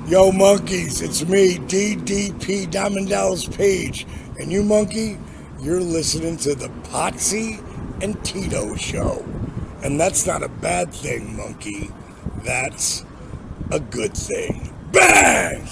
Yo, monkeys, it's me, DDP Diamond Dallas Page. And you, monkey, you're listening to the Potsy and Tino show. And that's not a bad thing, monkey. That's a good thing. Bang!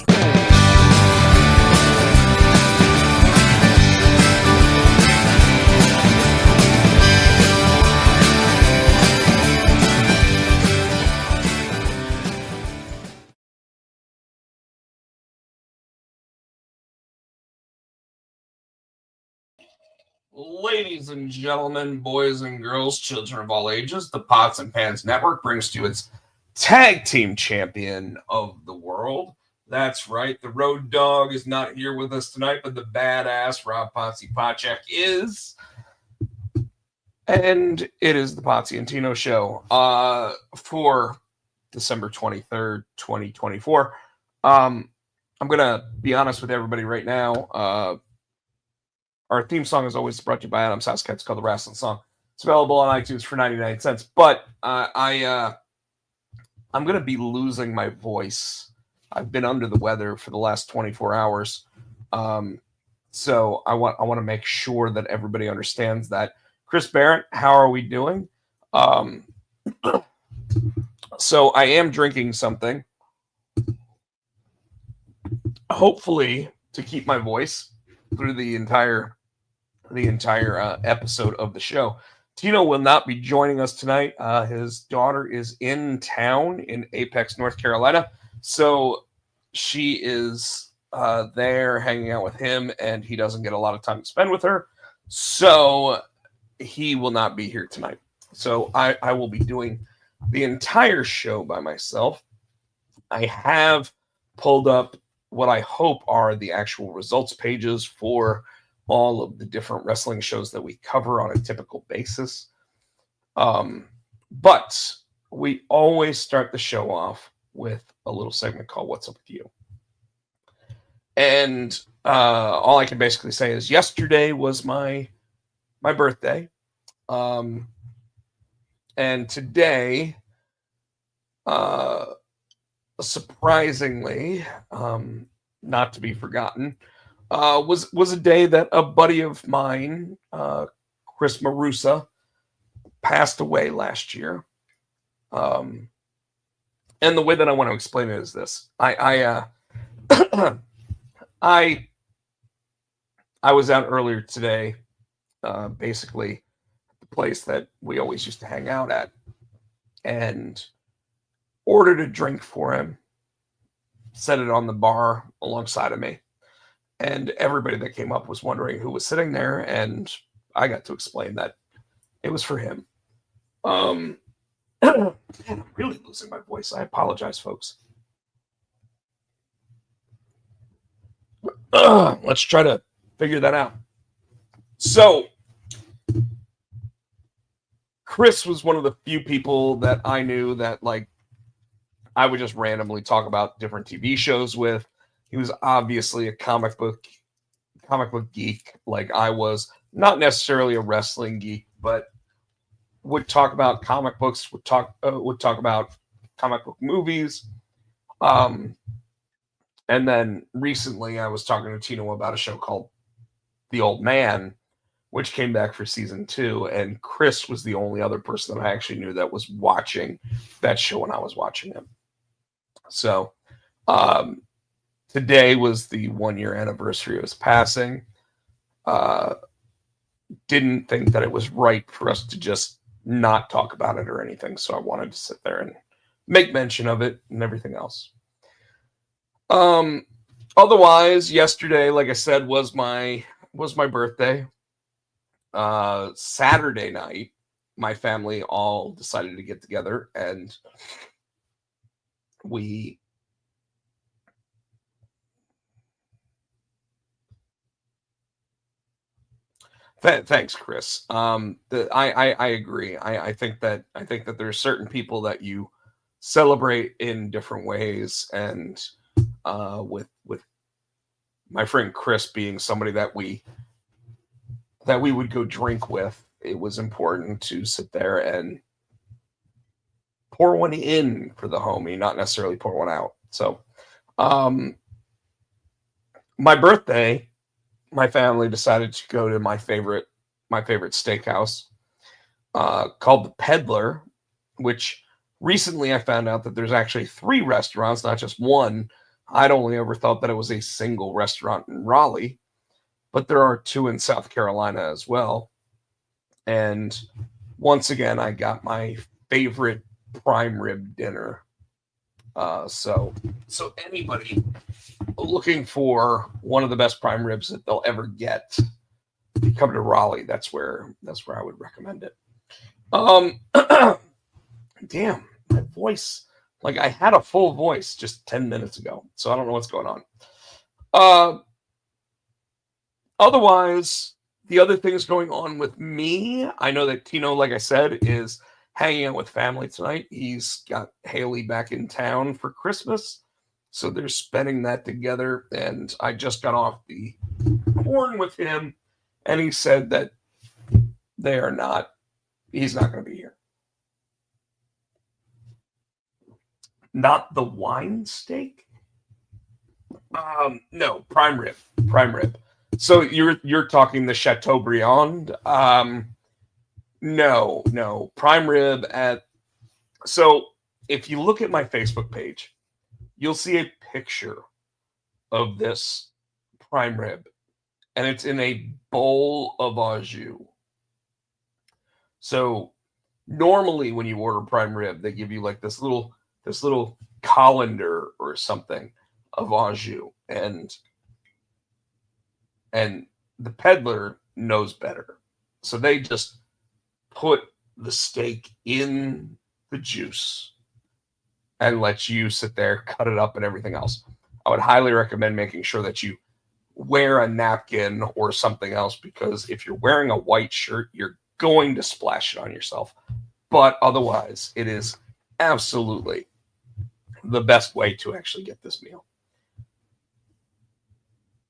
Ladies and gentlemen, boys and girls, children of all ages, the Pots and Pans Network brings to you its tag team champion of the world. That's right, the Road Dog is not here with us tonight, but the badass Rob Potsy Potchak is. And it is the Potsy and Tino show for December 23rd, 2024. I'm going to be honest with everybody right now. Our theme song is always brought to you by Adam's House Cats, called The Wrestling Song. It's available on iTunes for 99 cents. But I'm going to be losing my voice. I've been under the weather for the last 24 hours. So I want to make sure that everybody understands that. Chris Barrett, how are we doing? So I am drinking something, hopefully to keep my voice through the entire episode of the show. Tino will not be joining us tonight. His daughter is in town in Apex, North Carolina, so she is there hanging out with him, and he doesn't get a lot of time to spend with her, so he will not be here tonight. So I will be doing the entire show by myself. I have pulled up what I hope are the actual results pages for all of the different wrestling shows that we cover on a typical basis. But we always start the show off with a little segment called What's Up With You? And all I can basically say is yesterday was my birthday. And today, surprisingly, not to be forgotten, was a day that a buddy of mine, Chris Marusa, passed away last year. And the way that I want to explain it is this: I was out earlier today, basically the place that we always used to hang out at, and ordered a drink for him, set it on the bar alongside of me. And everybody that came up was wondering who was sitting there, and I got to explain that it was for him. Man, I'm really losing my voice. I apologize, folks. Let's try to figure that out. So, Chris was one of the few people that I knew that, like, I would just randomly talk about different TV shows with. He was obviously a comic book geek, like I was. Not necessarily a wrestling geek, but would talk about comic books, would talk about comic book movies. And then recently I was talking to Tino about a show called The Old Man, which came back for season 2, and Chris was the only other person that I actually knew that was watching that show when I was watching him. So today was the 1-year anniversary of his passing. Didn't think that it was right for us to just not talk about it or anything, so I wanted to sit there and make mention of it and everything else. Otherwise, yesterday, like I said, was my birthday. Saturday night, my family all decided to get together, and we thanks, Chris. I agree. I think that there are certain people that you celebrate in different ways, and with my friend Chris being somebody that we would go drink with, it was important to sit there and pour one in for the homie, not necessarily pour one out. So Um, my birthday, my family decided to go to my favorite steakhouse, called the Peddler, which recently I found out that there's actually three restaurants, not just one. I'd only ever thought that it was a single restaurant in Raleigh, but there are two in South Carolina as well. And once again, I got my favorite prime rib dinner. So anybody looking for one of the best prime ribs that they'll ever get, come to Raleigh. That's where I would recommend it. Um, damn, my voice. Like I had a full voice just 10 minutes ago, so I don't know what's going on. Uh, Otherwise, the other things going on with me, I know that Tino, like I said, is hanging out with family tonight. He's got Haley back in town for Christmas, so they're spending that together. And I just got off the horn with him, and he said that they are not. He's not going to be here. Not the wine steak. No, prime rib. Prime rib. So you're talking the Chateaubriand. No, prime rib at. So if you look at my Facebook page, you'll see a picture of this prime rib, and it's in a bowl of au jus. So normally when you order prime rib, they give you like this little colander or something of au jus, and the peddler knows better. So they just put the steak in the juice and let you sit there, cut it up, and everything else. I would highly recommend making sure that you wear a napkin or something else, because if you're wearing a white shirt, you're going to splash it on yourself. But otherwise, it is absolutely the best way to actually get this meal.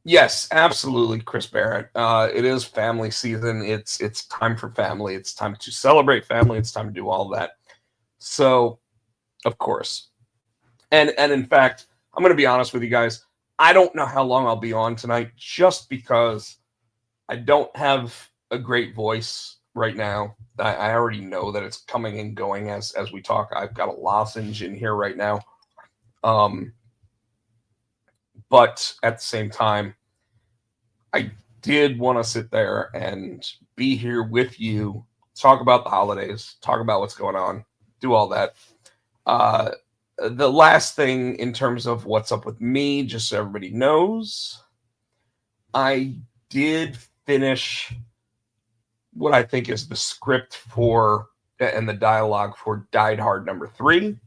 Yes, absolutely, Chris Barrett. It is family season. It's time for family. It's time to celebrate family. It's time to do all that. So, of course, and in fact, I'm going to be honest with you guys. I don't know how long I'll be on tonight, just because I don't have a great voice right now. I already know that it's coming and going as we talk. I've got a lozenge in here right now. Um, but at the same time, I did want to sit there and be here with you, talk about the holidays, talk about what's going on, do all that. Uh, the last thing in terms of what's up with me, just so everybody knows, I did finish what I think is the script for and the dialogue for Died Hard #3.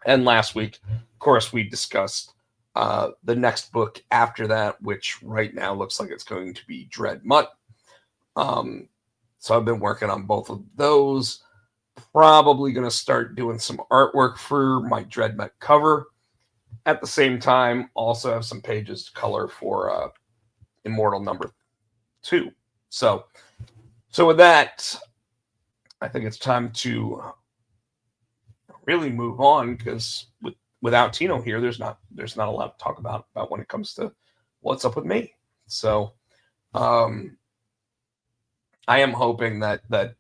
And last week, of course, we discussed the next book after that, which right now looks like it's going to be Dread Mutt. So I've been working on both of those. Probably going to start doing some artwork for my Dread Mutt cover. At the same time, also have some pages to color for Immortal #2. So with that, I think it's time to really move on, because without Tino here, there's not a lot to talk about when it comes to what's up with me. So I am hoping that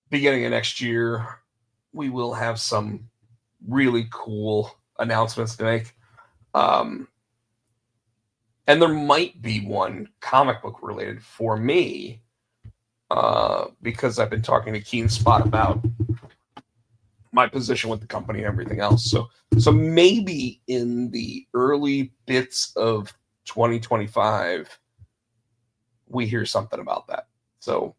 beginning of next year we will have some really cool announcements to make. And there might be one comic book related for me, because I've been talking to Keen Spot about my position with the company and everything else. So maybe in the early bits of 2025, we hear something about that. So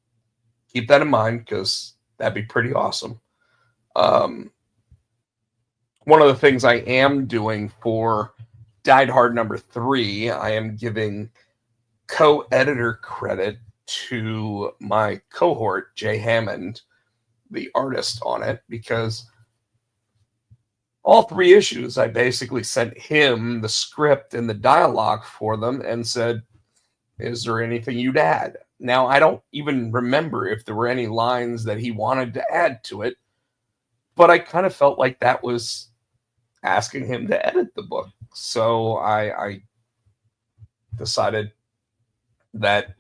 keep that in mind, because that'd be pretty awesome. One of the things I am doing for Died Hard #3, I am giving co-editor credit to my cohort, Jay Hammond, the artist on it, because all 3 issues, I basically sent him the script and the dialogue for them and said, is there anything you'd add? Now, I don't even remember if there were any lines that he wanted to add to it, but I kind of felt like that was asking him to edit the book. So I decided that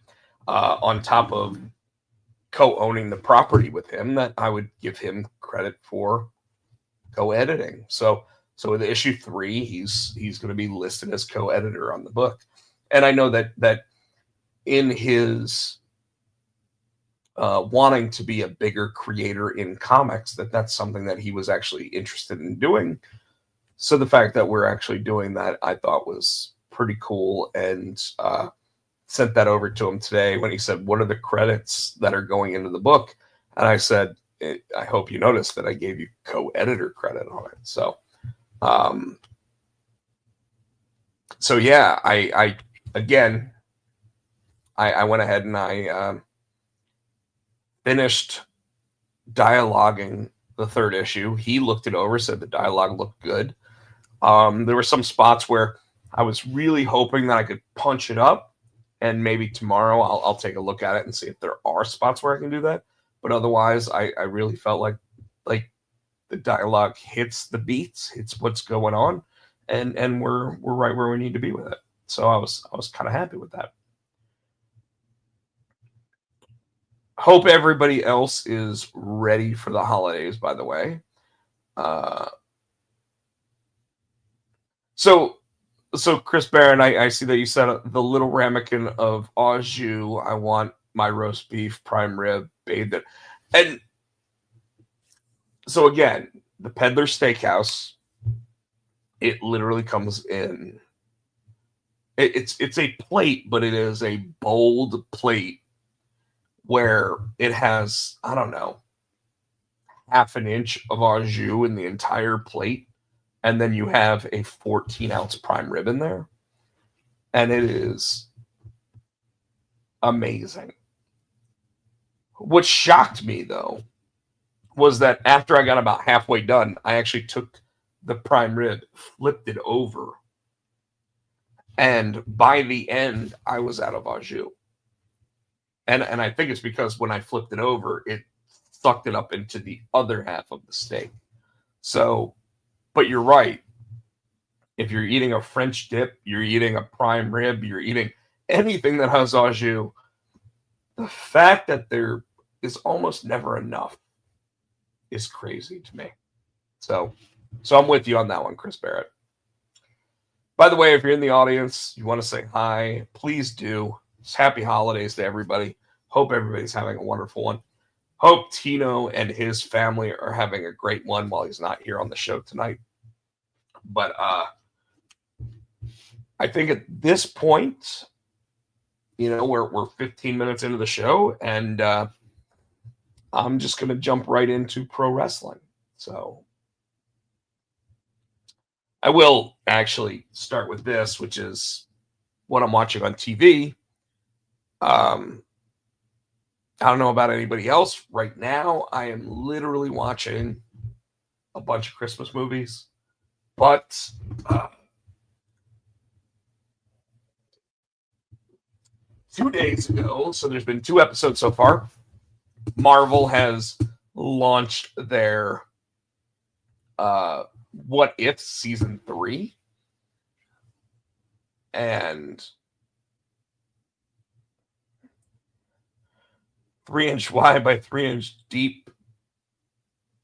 on top of co-owning the property with him, that I would give him credit for co-editing. So with issue 3, he's going to be listed as co-editor on the book, and I know that in his wanting to be a bigger creator in comics, that's something that he was actually interested in doing. So the fact that we're actually doing that, I thought was pretty cool, and sent that over to him today when he said, "What are the credits that are going into the book?" And I said, "I hope you noticed that I gave you co-editor credit on it." Um, so yeah, I again, I went ahead and I finished dialoguing the 3rd issue. He looked it over, said the dialogue looked good. There were some spots where I was really hoping that I could punch it up, and maybe tomorrow I'll take a look at it and see if there are spots where I can do that. But otherwise, I really felt like the dialogue hits the beats, hits what's going on, and we're right where we need to be with it. So I was kind of happy with that. Hope everybody else is ready for the holidays, by the way. Uh, so Chris Barron, I see that you said the little ramekin of au jus. I want my roast beef prime rib bathed in. And so again, the Peddler Steakhouse, it literally comes in. It's a plate, but it is a bold plate where it has, I don't know, half an inch of au jus in the entire plate, and then you have a 14-ounce prime rib in there, and it is amazing. What shocked me though was that after I got about halfway done, I actually took the prime rib, flipped it over, and by the end, I was out of au jus. And I think it's because when I flipped it over, it sucked it up into the other half of the steak. So, but you're right. If you're eating a French dip, you're eating a prime rib, you're eating anything that has au jus, the fact that there is almost never enough is crazy to me. So I'm with you on that one, Chris Barrett. By the way, if you're in the audience, you want to say hi, please do. It's happy holidays to everybody. Hope everybody's having a wonderful one. Hope Tino and his family are having a great one while he's not here on the show tonight. But I think at this point, we're 15 minutes into the show, and I'm just going to jump right into pro wrestling. So I will actually start with this, which is what I'm watching on TV. I don't know about anybody else. Right now, I am literally watching a bunch of Christmas movies, but 2 days ago, so there's been 2 episodes so far, Marvel has launched their What If Season 3. And 3-inch wide by 3-inch deep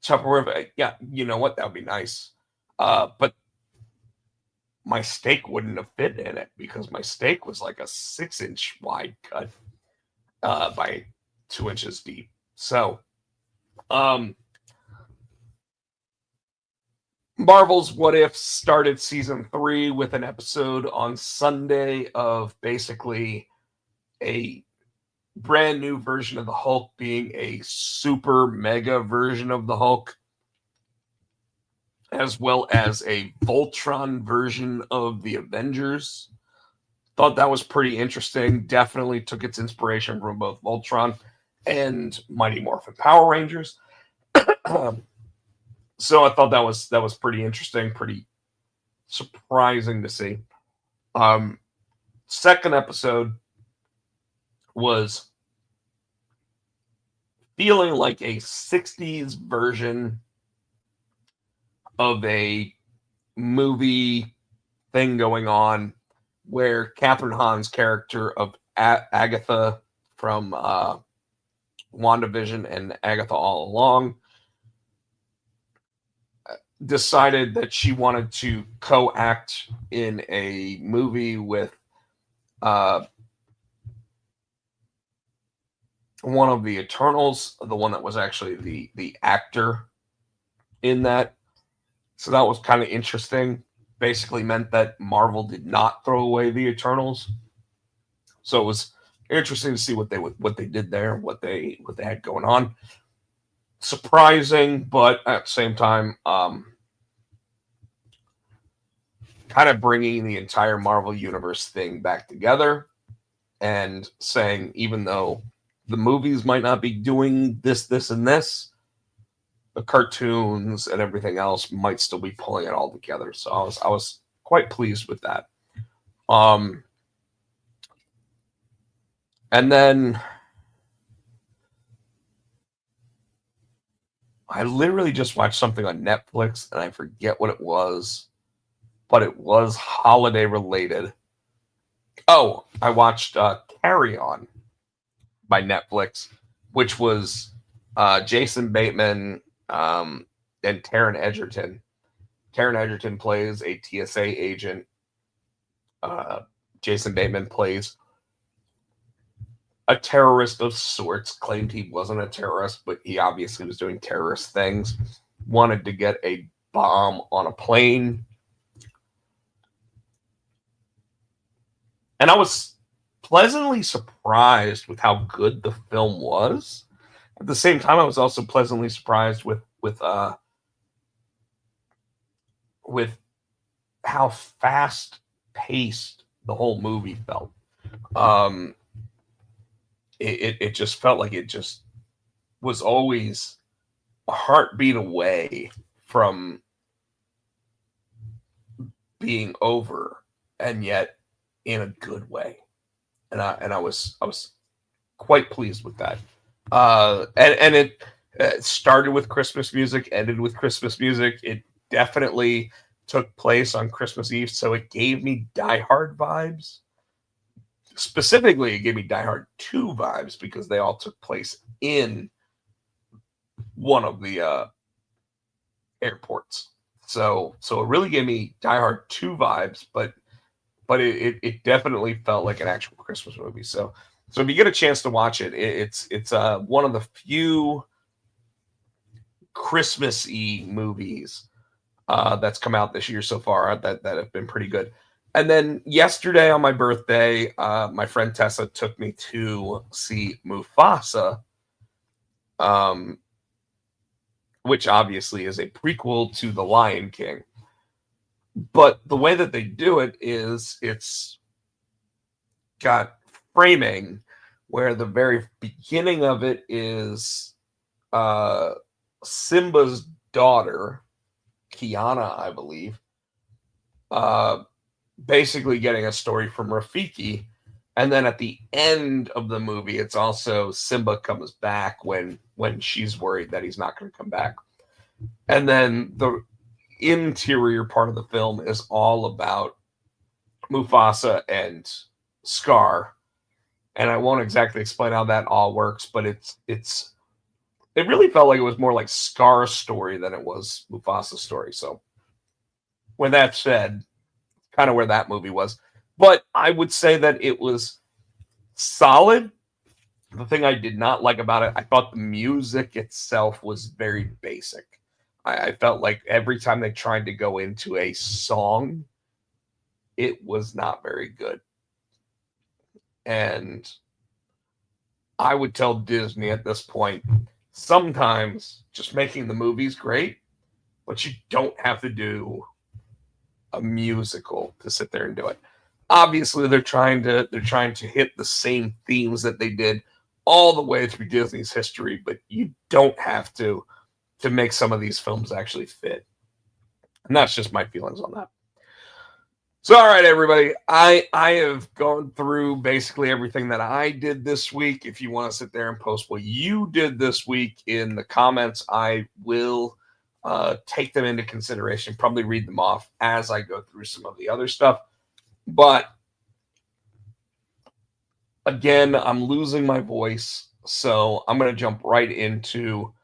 Tupperware. Yeah, you know what? That would be nice. But my steak wouldn't have fit in it because my steak was like a 6-inch wide cut by 2 inches deep. So, Marvel's What If started season 3 with an episode on Sunday of basically a brand new version of the Hulk being a super mega version of the Hulk, as well as a Voltron version of the Avengers. Thought that was pretty interesting. Definitely took its inspiration from both Voltron and Mighty Morphin Power Rangers. So I thought that was pretty interesting, pretty surprising to see. Second episode was feeling like a 60s version of a movie thing going on where Catherine Hahn's character of Agatha from WandaVision and Agatha All Along decided that she wanted to co-act in a movie with one of the Eternals, the one that was actually the actor in that. So that was kind of interesting. Basically meant that Marvel did not throw away the Eternals. So it was interesting to see what they did there, what they had going on. Surprising, but at the same time, kind of bringing the entire Marvel Universe thing back together and saying, even though the movies might not be doing this, and this, the cartoons and everything else might still be pulling it all together. So I was quite pleased with that. And then I literally just watched something on Netflix and I forget what it was, but it was holiday related. Oh, I watched Carry On by Netflix, which was Jason Bateman and Taron Egerton. Taron Egerton plays a TSA agent. Jason Bateman plays a terrorist of sorts. Claimed he wasn't a terrorist, but he obviously was doing terrorist things. Wanted to get a bomb on a plane. And I was pleasantly surprised with how good the film was. At the same time, I was also pleasantly surprised with how fast paced the whole movie felt. It just felt like it just was always a heartbeat away from being over, and yet in a good way. And I was quite pleased with that. And it started with Christmas music, ended with Christmas music. It definitely took place on Christmas Eve, so it gave me Die Hard vibes. Specifically, it gave me Die Hard 2 vibes because they all took place in one of the airports. So it really gave me Die Hard 2 vibes, but it definitely felt like an actual Christmas movie. So if you get a chance to watch it, it's one of the few Christmas-y movies that's come out this year so far that have been pretty good. And then yesterday on my birthday, my friend Tessa took me to see Mufasa, which obviously is a prequel to The Lion King. But the way that they do it is it's got framing where the very beginning of it is Simba's daughter, Kiana, I believe, basically getting a story from Rafiki. And then at the end of the movie, it's also Simba comes back when she's worried that he's not going to come back. And then the interior part of the film is all about Mufasa and Scar. And I won't exactly explain how that all works, but it really felt like it was more like Scar's story than it was Mufasa's story. So with that said, kind of where that movie was. But I would say that it was solid. The thing I did not like about it, I thought the music itself was very basic. I felt like every time they tried to go into a song, it was not very good. And I would tell Disney at this point, sometimes just making the movie's great, but you don't have to do a musical to sit there and do it. Obviously, they're trying to hit the same themes that they did all the way through Disney's history, but you don't have to make some of these films actually fit. And that's just my feelings on that. So, all right, everybody, I have gone through basically everything that I did this week. If you want to sit there and post what you did this week in the comments, I will take them into consideration, probably read them off as I go through some of the other stuff. But again, I'm losing my voice, so I'm going to jump right into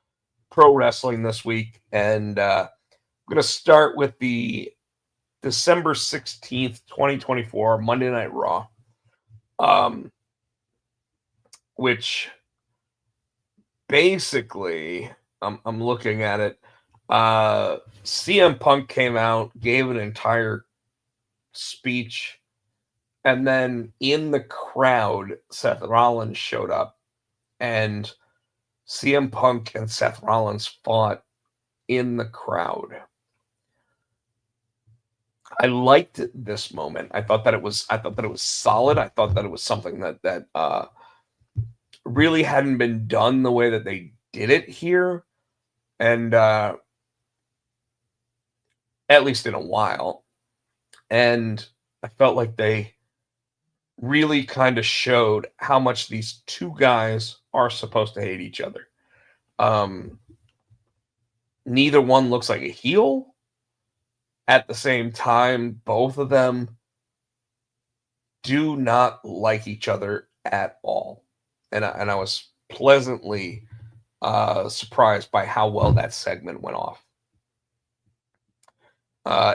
pro wrestling this week. And I'm going to start with the December 16th, 2024 Monday Night Raw, which basically, I'm looking at it. CM Punk came out, gave an entire speech, and then in the crowd, Seth Rollins showed up, and CM Punk and Seth Rollins fought in the crowd. I liked this moment. I thought that it was solid. I thought that it was something that really hadn't been done the way that they did it here, and at least in a while. And I felt like they really kind of showed how much these two guys are supposed to hate each other. Neither one looks like a heel. At the same time, both of them do not like each other at all. And I was pleasantly surprised by how well that segment went off.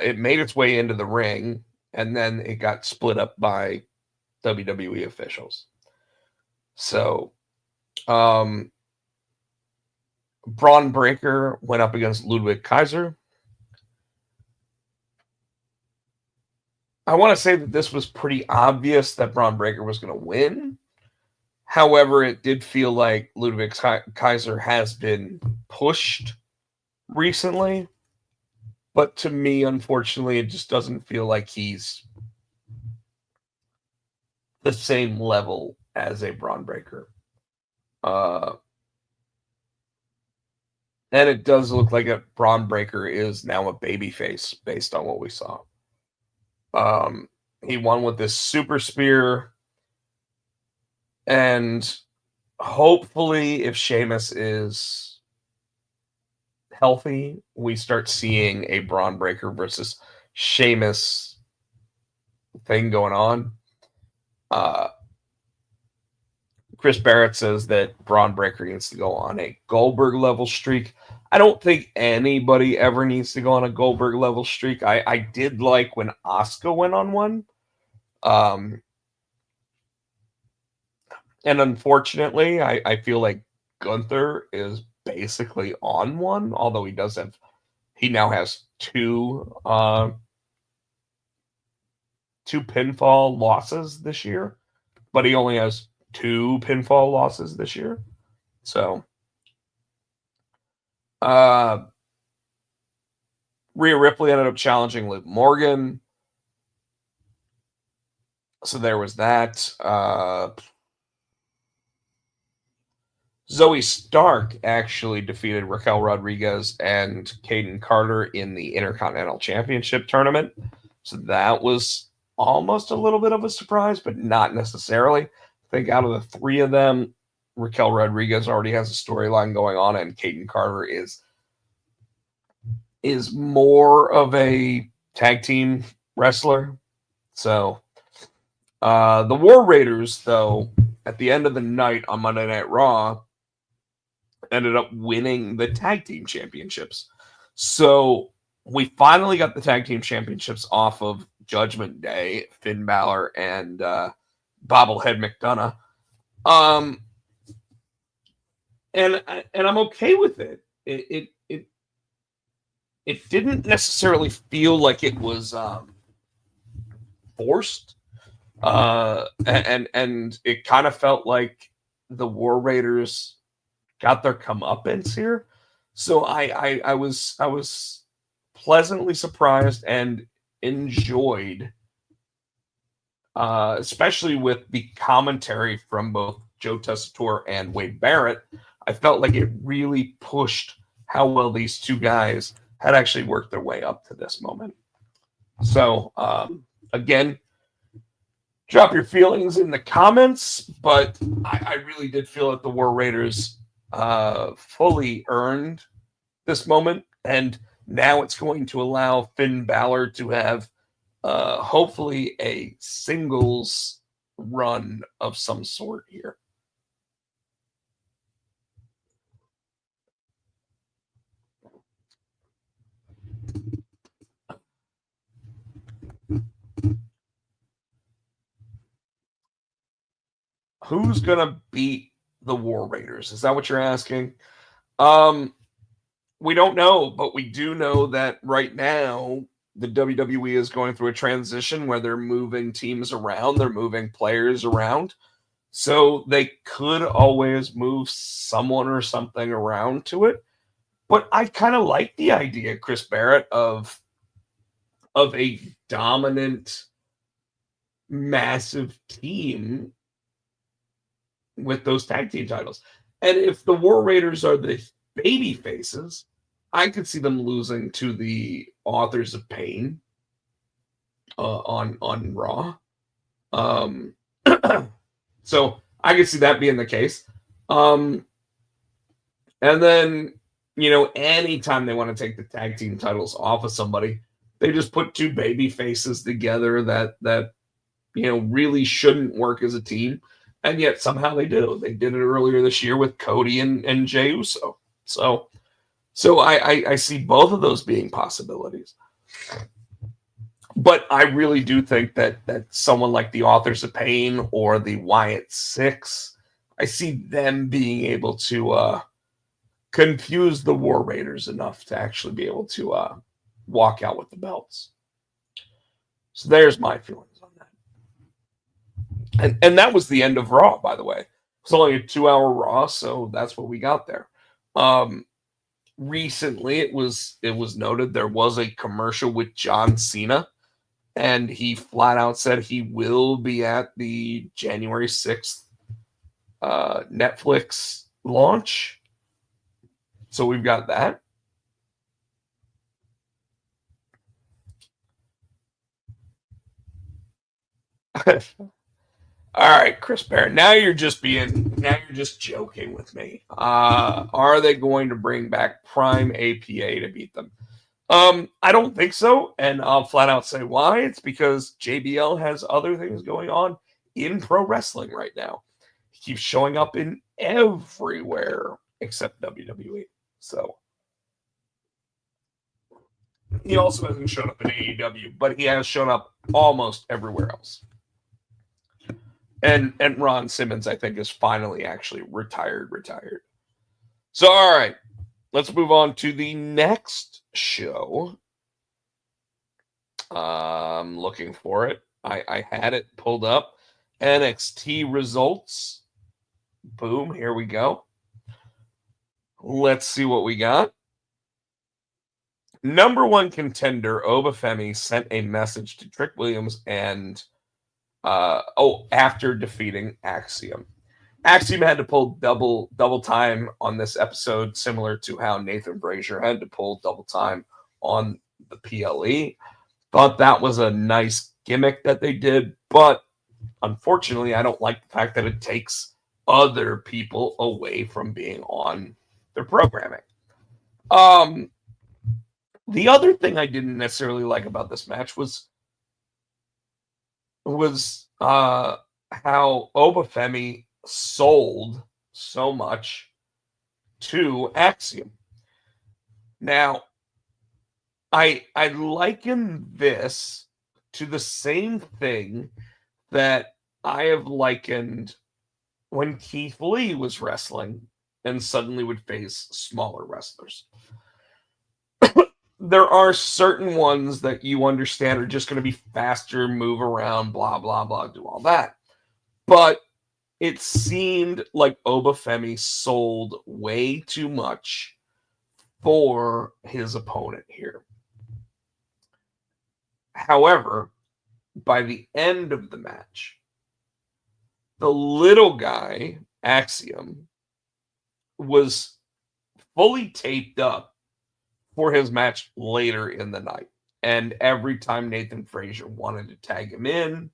It made its way into the ring, and then it got split up by WWE officials. So, Braun Breaker went up against Ludwig Kaiser. I want to say that this was pretty obvious that Braun Breaker was going to win. However, it did feel like Ludwig Kaiser has been pushed recently. But to me, unfortunately, it just doesn't feel like he's the same level as a Braun Breaker. And it does look like a Braun Breaker is now a babyface based on what we saw. He won with this super spear. And hopefully, if Sheamus is healthy, we start seeing a Braun Breaker versus Sheamus thing going on. Chris Barrett says that Braun Breaker needs to go on a Goldberg level streak. I don't think anybody ever needs to go on a Goldberg level streak. I did like when Asuka went on one. And unfortunately, I feel like Gunther is basically on one, although he now has two pinfall losses this year, but he only has 2 pinfall losses this year. So, Rhea Ripley ended up challenging Liv Morgan. So there was that. Zoe Stark actually defeated Raquel Rodriguez and Kaden Carter in the Intercontinental Championship tournament. So that was almost a little bit of a surprise, but not necessarily. I think out of the 3 of them, Raquel Rodriguez already has a storyline going on, and Kaden Carter is more of a tag team wrestler. So the War Raiders, though, at the end of the night on Monday Night Raw, ended up winning the tag team championships. So we finally got the tag team championships off of Judgment Day, Finn Balor and Bobblehead McDonough. And I'm okay with it. It didn't necessarily feel like it was forced. And it kind of felt like the War Raiders got their comeuppance here. So I was pleasantly surprised and enjoyed, especially with the commentary from both Joe Tessitore and Wade Barrett. I felt like it really pushed how well these two guys had actually worked their way up to this moment. So, again, drop your feelings in the comments, but I really did feel that the War Raiders fully earned this moment, and now it's going to allow Finn Balor to have hopefully a singles run of some sort here. Who's gonna beat the War Raiders? Is that what you're asking? We don't know, but we do know that right now the WWE is going through a transition where they're moving teams around, they're moving players around. So they could always move someone or something around to it. But I kind of like the idea, Chris Barrett, of a dominant, massive team with those tag team titles. And if the War Raiders are the baby faces, I could see them losing to the Authors of Pain on Raw. So I could see that being the case. And then, anytime they want to take the tag team titles off of somebody, they just put two baby faces together that really shouldn't work as a team. And yet somehow they do. They did it earlier this year with Cody and Jey Uso. So I see both of those being possibilities. But I really do think that someone like the Authors of Pain or the Wyatt Six, I see them being able to confuse the War Raiders enough to actually be able to walk out with the belts. So there's my feelings on that. And that was the end of Raw, by the way. It was only a 2-hour Raw, so that's what we got there. Recently, it was noted there was a commercial with John Cena, and he flat out said he will be at the January 6th Netflix launch. So we've got that. All right, Chris Barrett. Now you're just joking with me. Are they going to bring back Prime APA to beat them? I don't think so, and I'll flat out say why. It's because JBL has other things going on in pro wrestling right now. He keeps showing up in everywhere except WWE. So he also hasn't shown up in AEW, but he has shown up almost everywhere else. And Ron Simmons, I think, is finally actually retired. So, all right, let's move on to the next show. I'm looking for it. I had it pulled up. NXT results. Boom, here we go. Let's see what we got. Number one contender, Obafemi, sent a message to Trick Williams and after defeating Axiom. Axiom had to pull double time on this episode, similar to how Nathan Frazier had to pull double time on the PLE. Thought that was a nice gimmick that they did, but unfortunately, I don't like the fact that it takes other people away from being on their programming. The other thing I didn't necessarily like about this match was how Obafemi sold so much to Axiom. Now, I liken this to the same thing that I have likened when Keith Lee was wrestling and suddenly would face smaller wrestlers. There are certain ones that you understand are just going to be faster, move around, blah, blah, blah, do all that. But it seemed like Obafemi sold way too much for his opponent here. However, by the end of the match, the little guy, Axiom, was fully taped up for his match later in the night. And every time Nathan Frazier wanted to tag him in,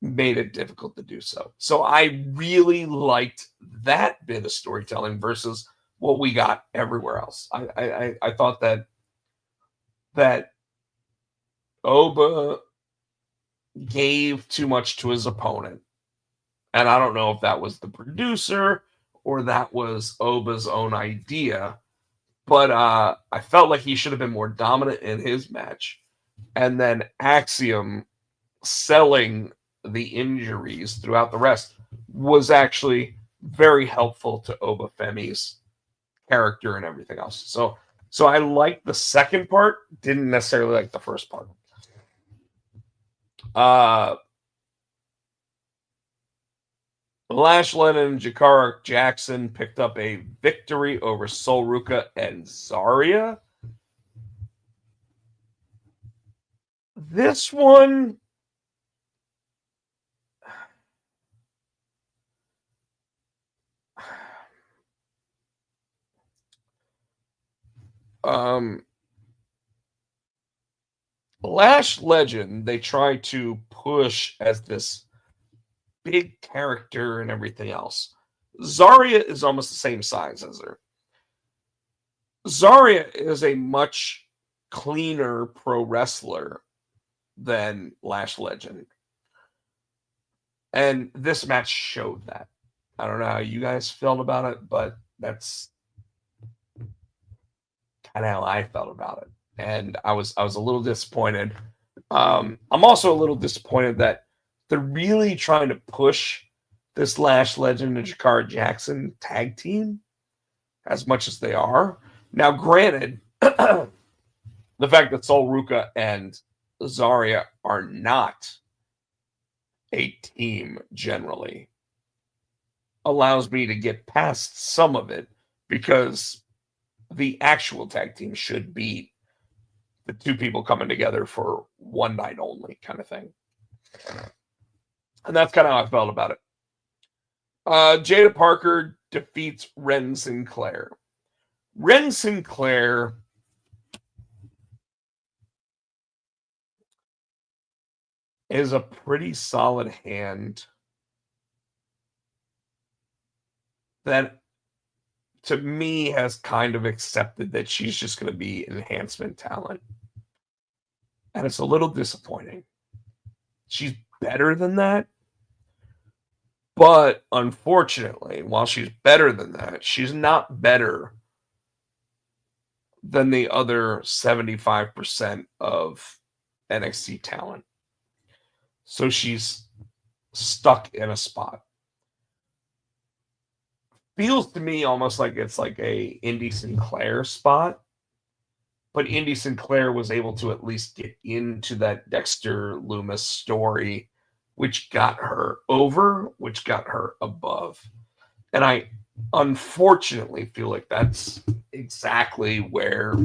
made it difficult to do so. So I really liked that bit of storytelling versus what we got everywhere else. I thought that Oba gave too much to his opponent. And I don't know if that was the producer or that was Oba's own idea, but I felt like he should have been more dominant in his match. And then Axiom selling the injuries throughout the rest was actually very helpful to Oba Femi's character and everything else. So I liked the second part, didn't necessarily like the first part. Lash Lennon and Jakara Jackson picked up a victory over Sol Ruka and Zarya. This one, Lash Legend, they try to push as this big character and everything else. Zarya is almost the same size as her. Zarya is a much cleaner pro wrestler than Lash Legend. And this match showed that. I don't know how you guys felt about it, but that's kind of how I felt about it. And I was a little disappointed. I'm also a little disappointed that they're really trying to push this Lash Legend and Jakara Jackson tag team as much as they are. Now, granted, the fact that Sol Ruka and Zarya are not a team generally allows me to get past some of it, because the actual tag team should be the two people coming together for one night only kind of thing. And that's kind of how I felt about it. Jada Parker defeats Ren Sinclair. Ren Sinclair is a pretty solid hand that, to me, has kind of accepted that she's just going to be enhancement talent. And it's a little disappointing. She's better than that. But unfortunately, while she's better than that, she's not better than the other 75% of NXT talent. So she's stuck in a spot. Feels to me almost like it's like a Indy Sinclair spot. But Indy Sinclair was able to at least get into that Dexter Loomis story, which got her over, which got her above. And I unfortunately feel like that's exactly where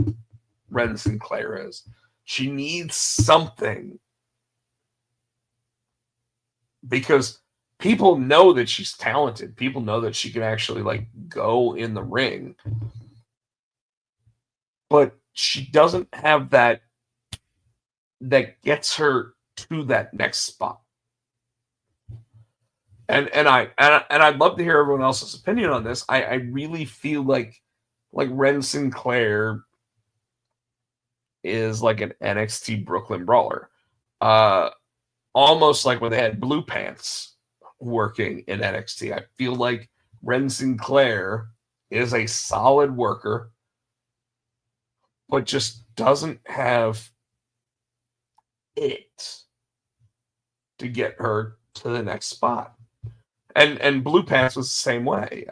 Ren Sinclair is. She needs something, because people know that she's talented. People know that she can actually like go in the ring. But she doesn't have that gets her to that next spot. And I'd love to hear everyone else's opinion on this. I really feel like Ren Sinclair is like an NXT Brooklyn Brawler. Almost like when they had Blue Pants working in NXT. I feel like Ren Sinclair is a solid worker, but just doesn't have it to get her to the next spot. And Blue Pants was the same way.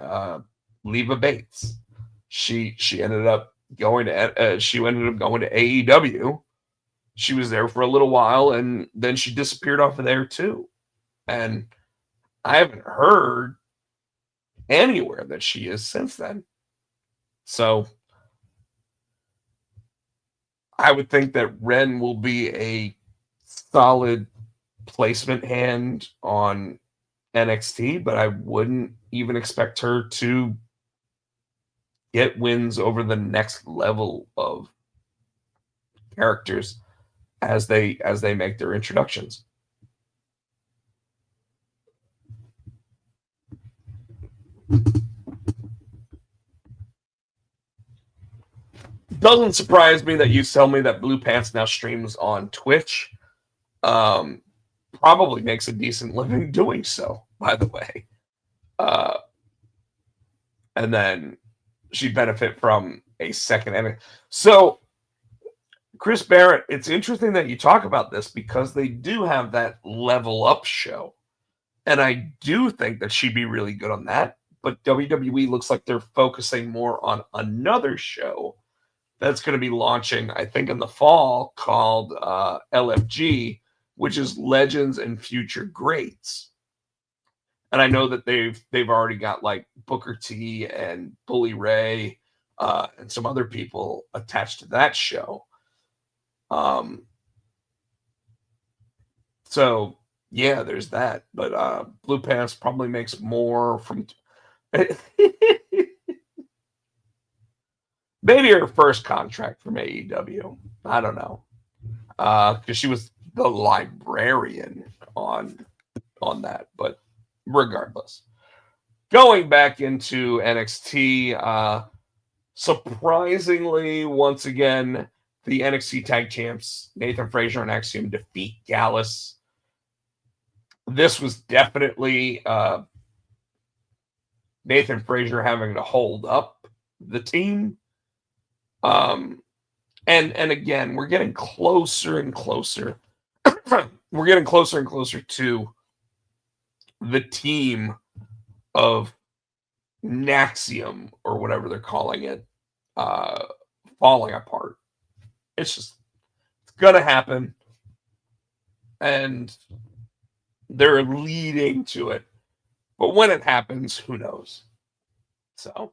Leva Bates, she ended up going to AEW. She was there for a little while, and then she disappeared off of there too. And I haven't heard anywhere that she is since then. So I would think that Ren will be a solid placement hand on NXT, but I wouldn't even expect her to get wins over the next level of characters as they make their introductions. doesn't surprise me that you tell me that Blue Pants now streams on Twitch. Probably makes a decent living doing so, by the way. And then she'd benefit from a second ending. So, Chris Barrett, it's interesting that you talk about this because they do have that Level Up show. And I do think that she'd be really good on that. But WWE looks like they're focusing more on another show that's going to be launching, I think, in the fall called LFG, which is Legends and Future Greats. And I know that they've already got like Booker T and Bully Ray and some other people attached to that show. So yeah, there's that. But Blue Pants probably makes more from maybe her first contract from AEW. I don't know. Because she was the librarian on that, but regardless. Going back into NXT, surprisingly, once again, the NXT Tag Champs, Nathan Frazier and Axiom, defeat Gallus. This was definitely Nathan Frazier having to hold up the team. And again, we're getting closer and closer. We're getting closer and closer to the team of Naxium, or whatever they're calling it, falling apart. It's gonna happen, and they're leading to it. But when it happens, who knows? So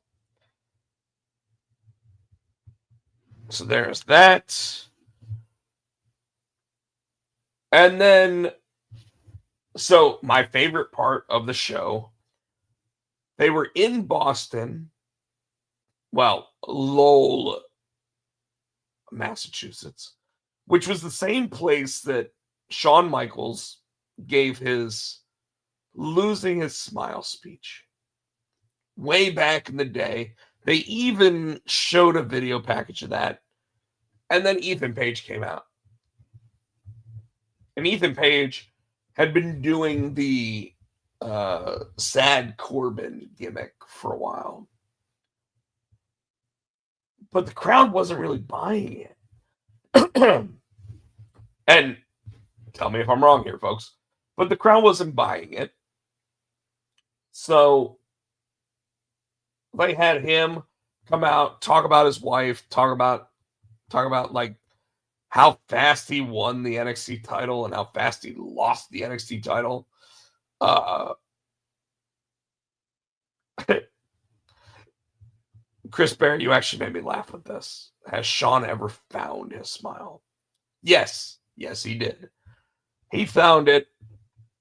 there's that. And then, so my favorite part of the show, they were in Boston, well, Lowell, Massachusetts, which was the same place that Shawn Michaels gave his losing his smile speech way back in the day. They even showed a video package of that. And then Ethan Page came out. And Ethan Page had been doing the sad Corbin gimmick for a while. But the crowd wasn't really buying it. And tell me if I'm wrong here, folks. But the crowd wasn't buying it. So they had him come out, talk about his wife, talk about like how fast he won the NXT title and how fast he lost the NXT title. Chris Barrett, you actually made me laugh with this. Has Shawn ever found his smile? Yes, he did. He found it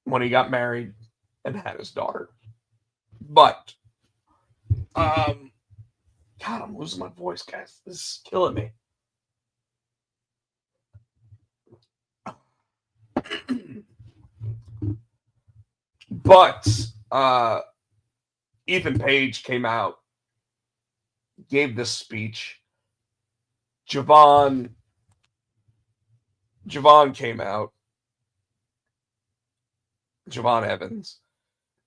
when he got married and had his daughter. But, God, I'm losing my voice, guys. This is killing me. But Ethan Page came out, gave this speech. Javon came out. Javon Evans.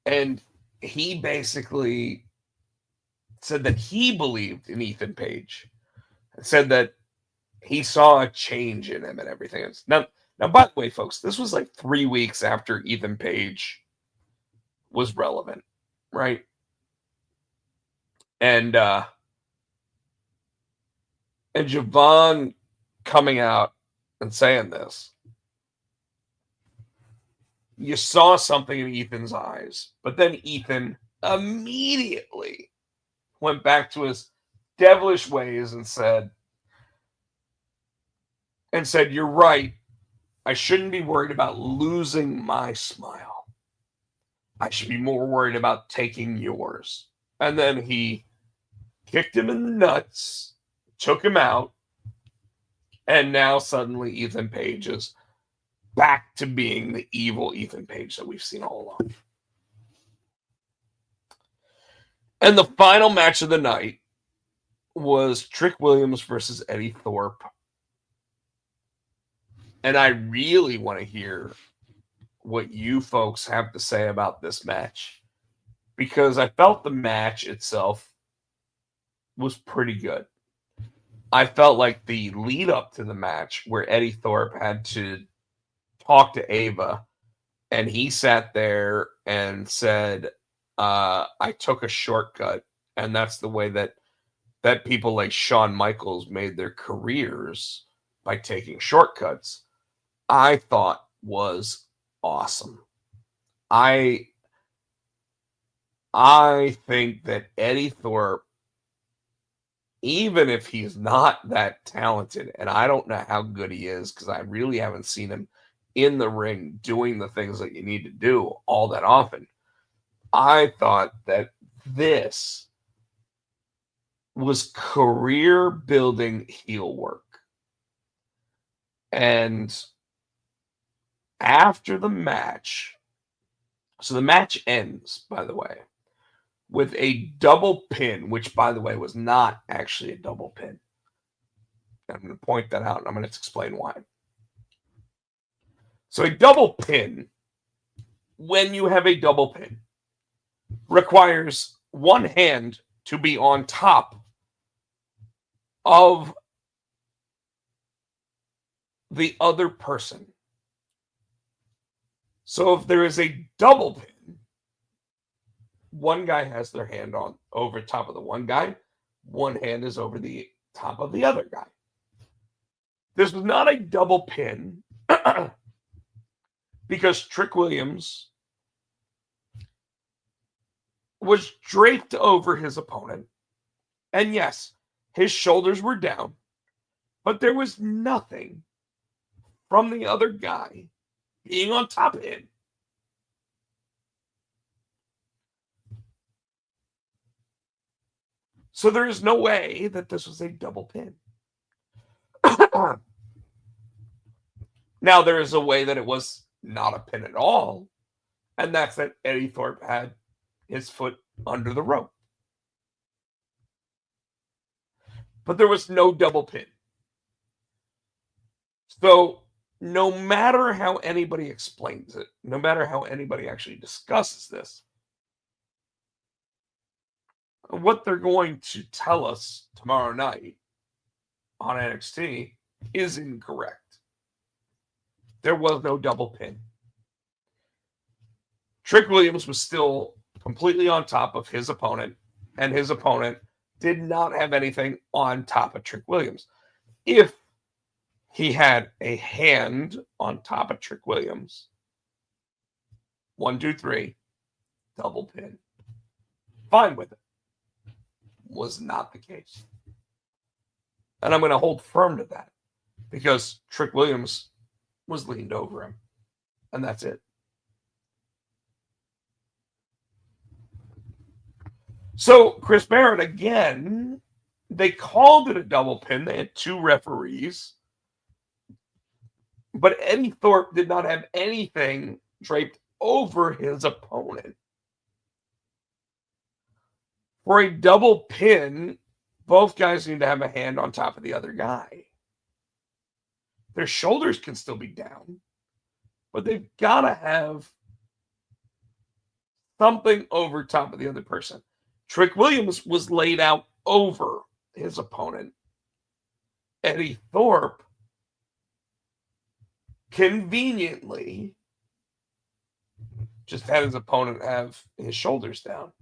And he basically said that he believed in Ethan Page. Said that he saw a change in him and everything else. Now, by the way, folks, this was like 3 weeks after Ethan Page was relevant, right? And Javon coming out and saying this, you saw something in Ethan's eyes, but then Ethan immediately went back to his devilish ways and said, you're right. I shouldn't be worried about losing my smile. I should be more worried about taking yours. And then he kicked him in the nuts, took him out, and now suddenly Ethan Page is back to being the evil Ethan Page that we've seen all along. And the final match of the night was Trick Williams versus Eddie Thorpe. And I really want to hear what you folks have to say about this match, because I felt the match itself was pretty good. I felt like the lead up to the match where Eddie Thorpe had to talk to Ava, and he sat there and said, I took a shortcut, and that's the way that people like Shawn Michaels made their careers, by taking shortcuts, I thought was awesome. I think that Eddie Thorpe, even if he's not that talented, and I don't know how good he is because I really haven't seen him in the ring doing the things that you need to do all that often, I thought that this was career building heel work. And after the match, so the match ends, by the way, with a double pin, which, by the way, was not actually a double pin. I'm going to point that out, and I'm going to explain why. So a double pin, when you have a double pin, requires one hand to be on top of the other person. So if there is a double pin, one guy has their hand on over top of the one guy, one hand is over the top of the other guy. This was not a double pin because Trick Williams was draped over his opponent. And yes, his shoulders were down, but there was nothing from the other guy being on top of him. So there is no way that this was a double pin. Now, there is a way that it was not a pin at all, and that's that Eddie Thorpe had his foot under the rope. But there was no double pin. So no matter how anybody explains it, no matter how anybody actually discusses this, what they're going to tell us tomorrow night on NXT is incorrect. There was no double pin. Trick Williams was still completely on top of his opponent, and his opponent did not have anything on top of Trick Williams. If he had a hand on top of Trick Williams, 1, 2, 3, double pin, fine with it. Was not the case. And I'm going to hold firm to that because Trick Williams was leaned over him. And that's it. So Chris Barrett, again, they called it a double pin. They had 2 referees. But Eddie Thorpe did not have anything draped over his opponent. For a double pin, both guys need to have a hand on top of the other guy. Their shoulders can still be down, but they've got to have something over top of the other person. Trick Williams was laid out over his opponent. Eddie Thorpe conveniently just had his opponent have his shoulders down.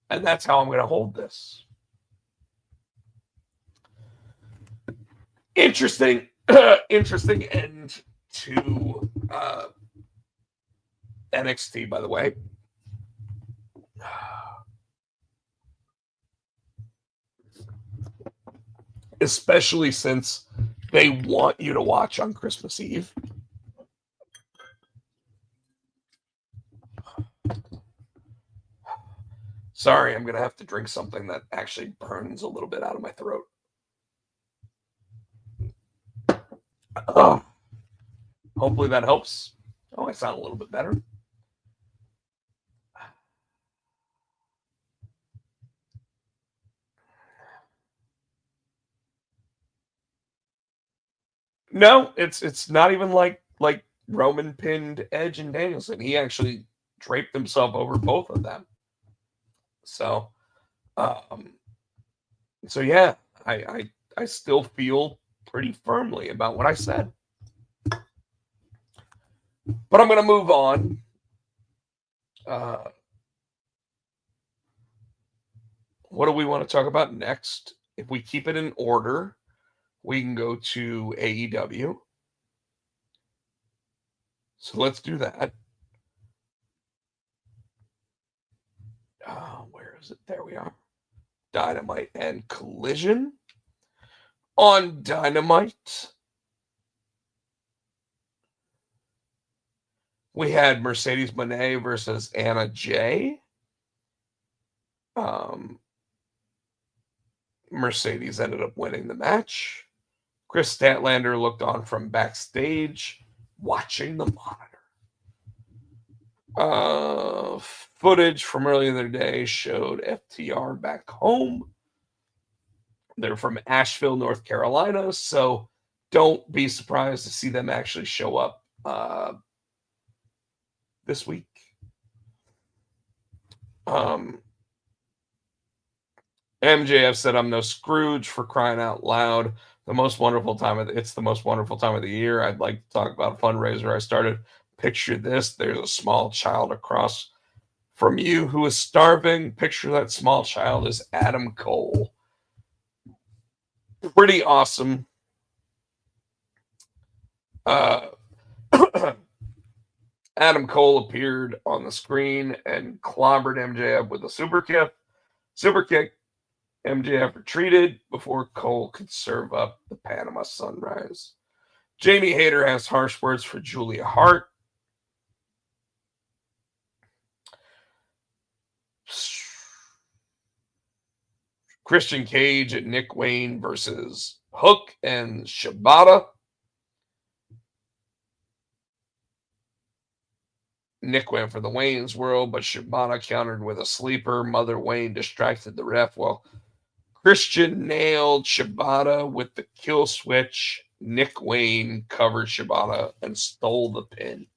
And that's how I'm going to hold this. Interesting end to NXT, by the way. Especially since they want you to watch on Christmas Eve. Sorry, I'm going to have to drink something that actually burns a little bit out of my throat. Hopefully that helps. Oh, I sound a little bit better. No, it's not even like Roman pinned Edge and Danielson. He actually draped himself over both of them. So, um, so yeah, I still feel pretty firmly about what I said. But I'm going to move on. What do we want to talk about next? If we keep it in order, we can go to AEW. So let's do that. Where is it? There we are. Dynamite and Collision. On Dynamite, we had Mercedes Moné versus Anna Jay. Mercedes ended up winning the match. Chris Statlander looked on from backstage, watching the monitor. Footage from earlier in the day showed FTR back home. They're from Asheville, North Carolina, so don't be surprised to see them actually show up this week. MJF said, "I'm no Scrooge, for crying out loud. The most wonderful time it's the most wonderful time of the year. I'd like to talk about a fundraiser I started. Picture this: there's a small child across from you who is starving. Picture that small child is Adam Cole." Pretty awesome. Adam Cole appeared on the screen and clobbered MJF with a super kick. MJF retreated before Cole could serve up the Panama Sunrise. Jamie Hayter has harsh words for Julia Hart. Christian Cage and Nick Wayne versus Hook and Shibata. Nick went for the Wayne's World, but Shibata countered with a sleeper. Mother Wayne distracted the ref while Christian nailed Shibata with the kill switch. Nick Wayne covered Shibata and stole the pin.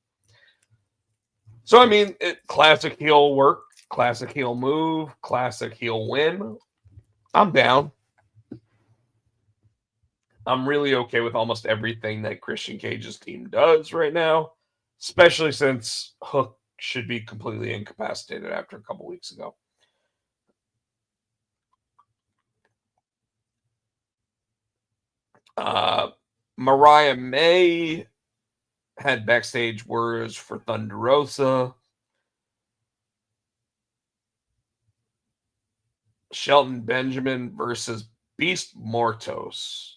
So, I mean, classic heel work, classic heel move, classic heel win. I'm down. I'm really okay with almost everything that Christian Cage's team does right now, especially since Hook should be completely incapacitated after a couple weeks ago. Mariah May had backstage words for Thunder Rosa. Shelton Benjamin versus Beast Mortos.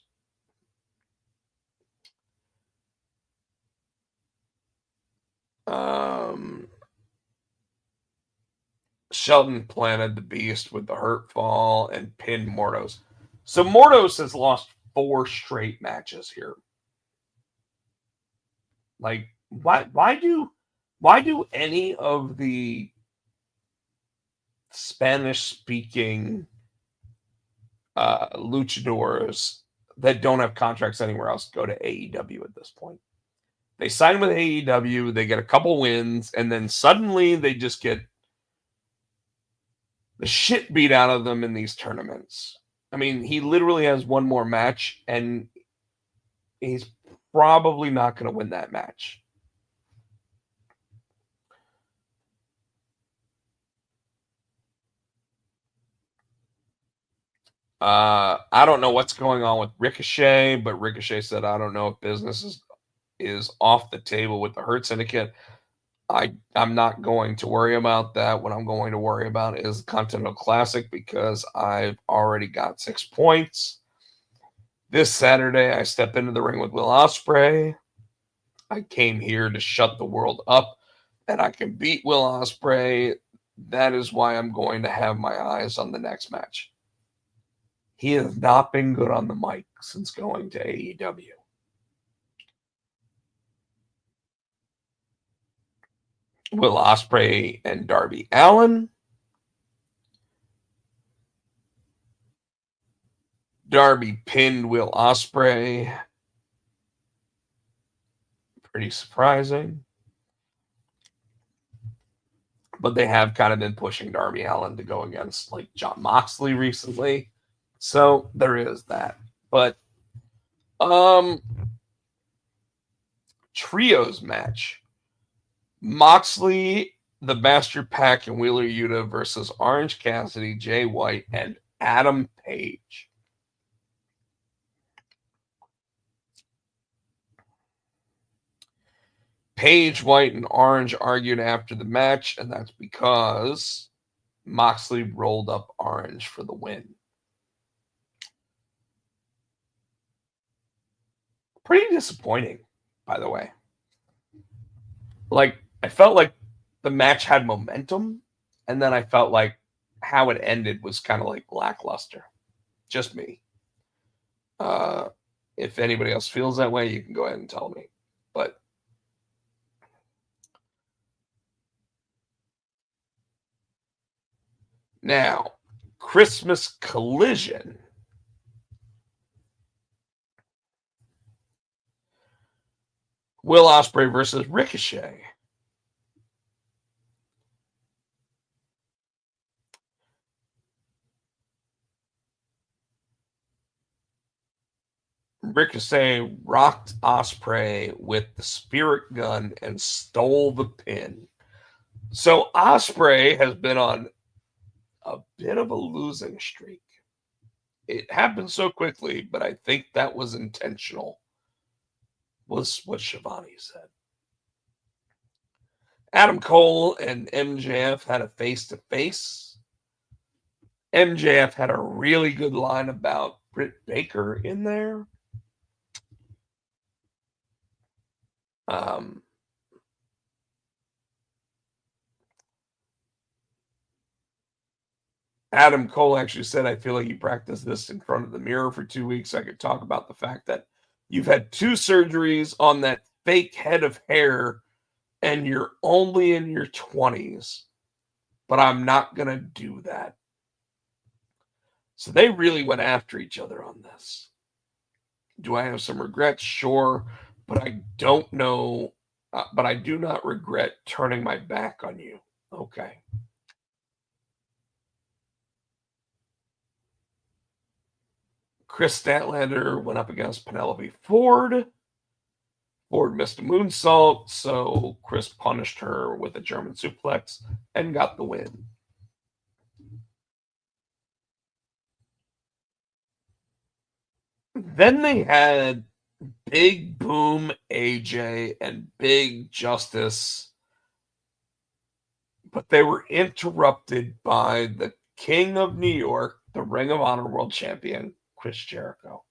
Shelton planted the Beast with the hurt fall and pinned Mortos. So Mortos has lost 4 straight matches here. Like, why do any of the Spanish-speaking luchadors that don't have contracts anywhere else go to AEW at this point? They sign with AEW, they get a couple wins, and then suddenly they just get the shit beat out of them in these tournaments. I mean, he literally has one more match, and he's probably not going to win that match. I don't know what's going on with Ricochet, but Ricochet said, "I don't know if business is off the table with the Hurt Syndicate." I'm not going to worry about that. What I'm going to worry about is the Continental Classic, because I've already got 6 points. This Saturday, I step into the ring with Will Ospreay. I came here to shut the world up, and I can beat Will Ospreay. That is why I'm going to have my eyes on the next match. He has not been good on the mic since going to AEW. Will Ospreay and Darby Allin. Darby pinned Will Ospreay. pretty surprising. But they have kind of been pushing Darby Allin to go against like Jon Moxley recently. So there is that. But trios match. Moxley, the Master Pack, and Wheeler Yuta versus Orange Cassidy, Jay White, and Adam Page. Page, White, and Orange argued after the match, and that's because Moxley rolled up Orange for the win. Pretty disappointing, by the way. Like, I felt like the match had momentum, and then I felt like how it ended was kind of like lackluster. Just me. If anybody else feels that way, you can go ahead and tell me. But now, Christmas Collision. Will Ospreay versus Ricochet. Ricochet rocked Ospreay with the spirit gun and stole the pin. So Ospreay has been on a bit of a losing streak. It happened so quickly, but I think that was intentional, was what Shivani said. Adam Cole and MJF had a face-to-face. MJF had a really good line about Britt Baker in there. Adam Cole actually said, I feel like you practiced this in front of the mirror for 2 weeks. I could talk about the fact that you've had 2 surgeries on that fake head of hair and you're only in your 20s. But I'm not going to do that. So they really went after each other on this. Do I have some regrets? Sure. But I don't know. But I do not regret turning my back on you. Okay. Chris Statlander went up against Penelope Ford. Ford missed a moonsault, so Chris punished her with a German suplex and got the win. Then they had Big Boom AJ and Big Justice, but they were interrupted by the King of New York, the Ring of Honor World Champion, Chris Jericho.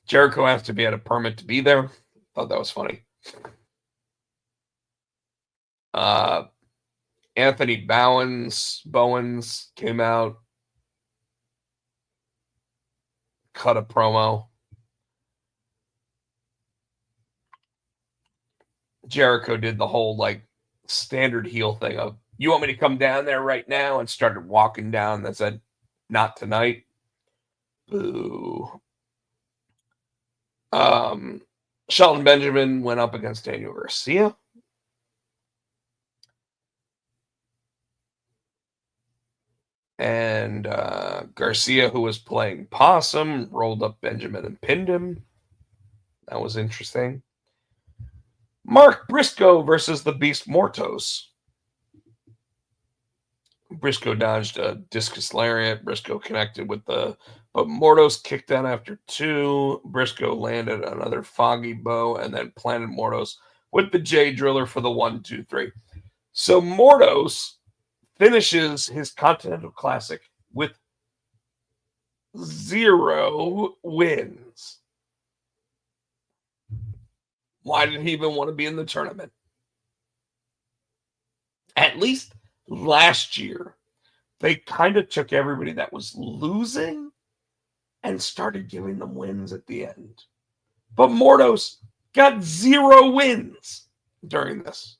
Jericho asked to be at a permit to be there. Thought that was funny. Anthony Bowens came out, cut a promo. Jericho did the whole like standard heel thing of, you want me to come down there right now, and started walking down that said, not tonight. Boo. Shelton Benjamin went up against Daniel Garcia. And Garcia, who was playing possum, rolled up Benjamin and pinned him. That was interesting. Mark Briscoe versus the Beast Mortos. Briscoe dodged a discus lariat. Briscoe connected with but Mortos kicked out after 2. Briscoe landed another foggy bow and then planted Mortos with the J Driller for the 1, 2, 3. So Mortos finishes his Continental Classic with 0 wins. Why did he even want to be in the tournament? At least last year, they kind of took everybody that was losing and started giving them wins at the end. But Mortos got 0 wins during this.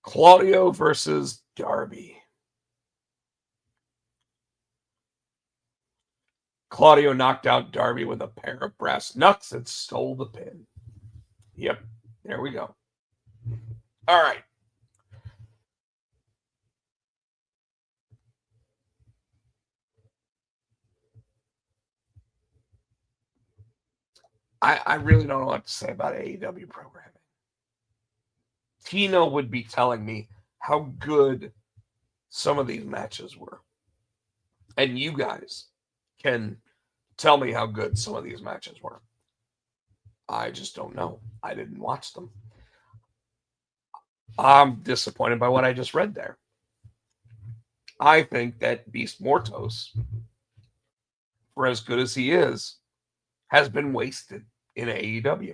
Claudio versus Darby. Claudio knocked out Darby with a pair of brass knucks and stole the pin. Yep, there we go. All right. I really don't know what to say about AEW programming. Tino would be telling me how good some of these matches were. And you guys can tell me how good some of these matches were. I just don't know. I didn't watch them. I'm disappointed by what I just read there. I think that Beast Mortos, for as good as he is, has been wasted in AEW.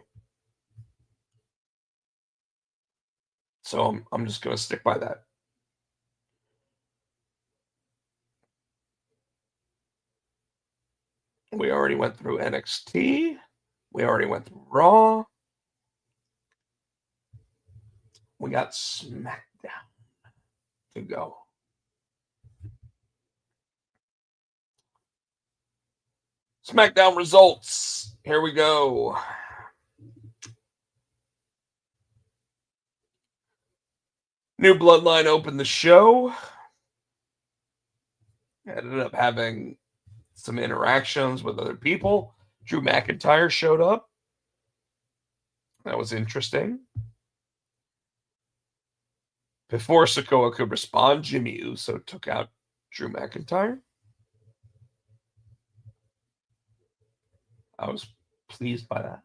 So I'm just going to stick by that. We already went through NXT. We already went through Raw. We got SmackDown to go. SmackDown results. Here we go. New Bloodline opened the show. Ended up having some interactions with other people. Drew McIntyre showed up. That was interesting. Before Sikoa could respond, Jimmy Uso took out Drew McIntyre. I was pleased by that.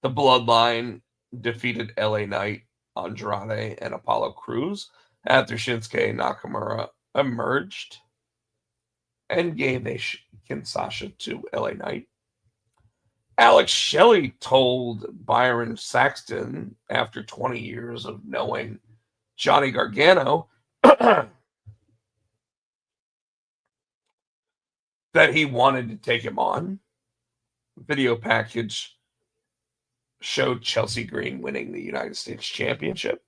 The Bloodline defeated LA Knight, Andrade, and Apollo Crews after Shinsuke Nakamura emerged and gave a Kinshasa to LA Knight. Alex Shelley told Byron Saxton, after 20 years of knowing Johnny Gargano, that he wanted to take him on. Video package showed Chelsea Green winning the United States Championship.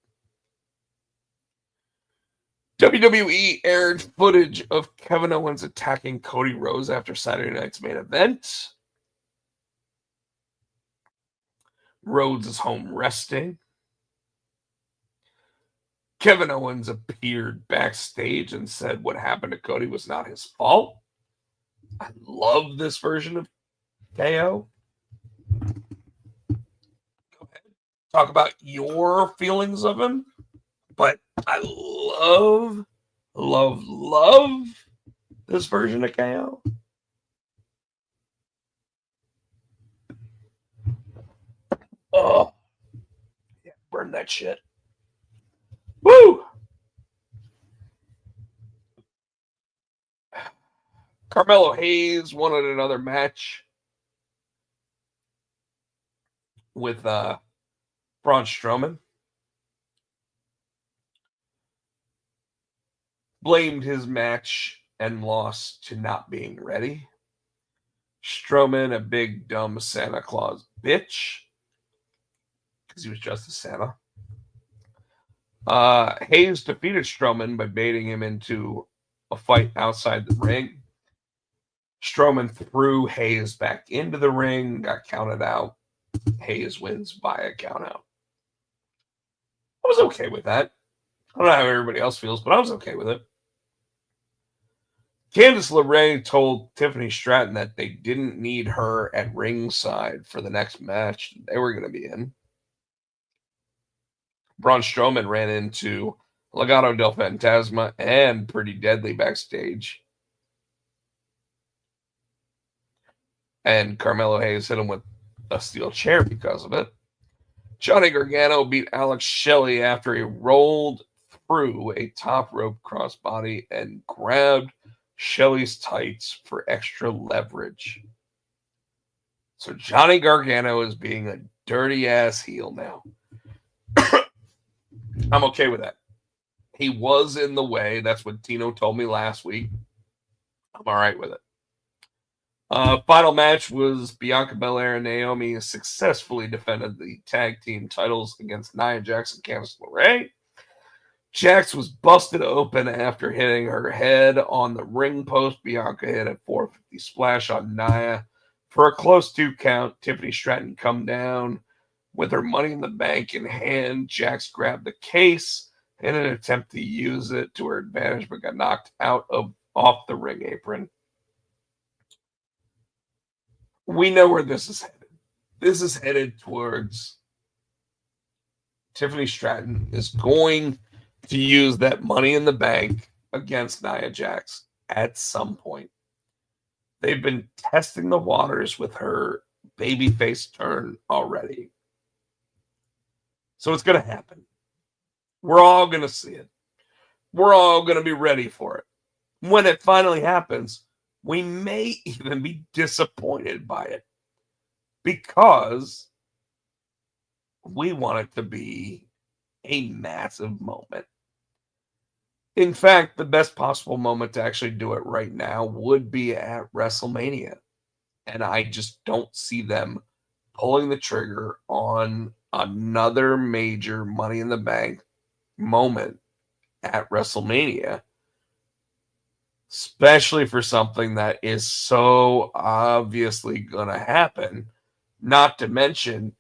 WWE aired footage of Kevin Owens attacking Cody Rhodes after Saturday night's main event. Rhodes is home resting. Kevin Owens appeared backstage and said what happened to Cody was not his fault. I love this version of KO. Go ahead. Talk about your feelings of him. But I love this version of KO. Oh, yeah, burn that shit. Woo! Carmelo Hayes wanted another match with Braun Strowman. Blamed his match and loss to not being ready. Strowman, a big dumb Santa Claus bitch, because he was just a Santa. Hayes defeated Strowman by baiting him into a fight outside the ring. Strowman threw Hayes back into the ring, got counted out. Hayes wins by a count out. I was okay with that. I don't know how everybody else feels, but I was okay with it. Candice LeRae told Tiffany Stratton that they didn't need her at ringside for the next match they were going to be in. Braun Strowman ran into Legado del Fantasma and Pretty Deadly backstage. And Carmelo Hayes hit him with a steel chair because of it. Johnny Gargano beat Alex Shelley after he rolled through a top rope crossbody and grabbed Shelley's tights for extra leverage. So Johnny Gargano is being a dirty ass heel now. I'm okay with that. He was in the way. That's what Tino told me last week. I'm all right with it. Final match was Bianca Belair and Naomi successfully defended the tag team titles against Nia Jax and Candice LeRae. Jax was busted open after hitting her head on the ring post. Bianca hit a 450 splash on Nia for a close 2 count. Tiffany Stratton come down with her Money in the Bank in hand. Jax grabbed the case in an attempt to use it to her advantage, but got knocked out off the ring apron. We know where this is headed. This is headed towards Tiffany Stratton is going to use that Money in the Bank against Nia Jax at some point. They've been testing the waters with her babyface turn already. So it's going to happen. We're all going to see it. We're all going to be ready for it. When it finally happens, we may even be disappointed by it because we want it to be a massive moment. In fact, the best possible moment to actually do it right now would be at WrestleMania. And I just don't see them pulling the trigger on another major Money in the Bank moment at WrestleMania, especially for something that is so obviously going to happen. Not to mention,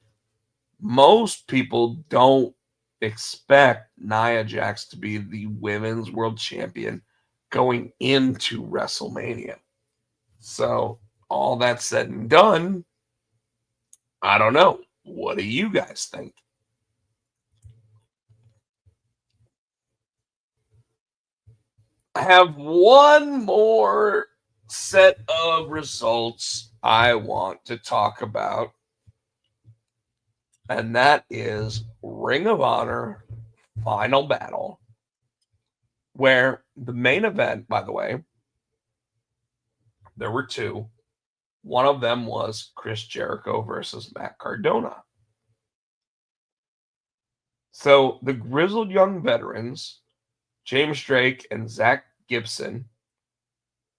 most people don't expect Nia Jax to be the women's world champion going into WrestleMania. So, all that said and done, I don't know. What do you guys think? I have one more set of results I want to talk about, and that is Ring of Honor Final Battle, where the main event, by the way, there were 2. One of them was Chris Jericho versus Matt Cardona. So the grizzled young veterans, James Drake and Zach Gibson,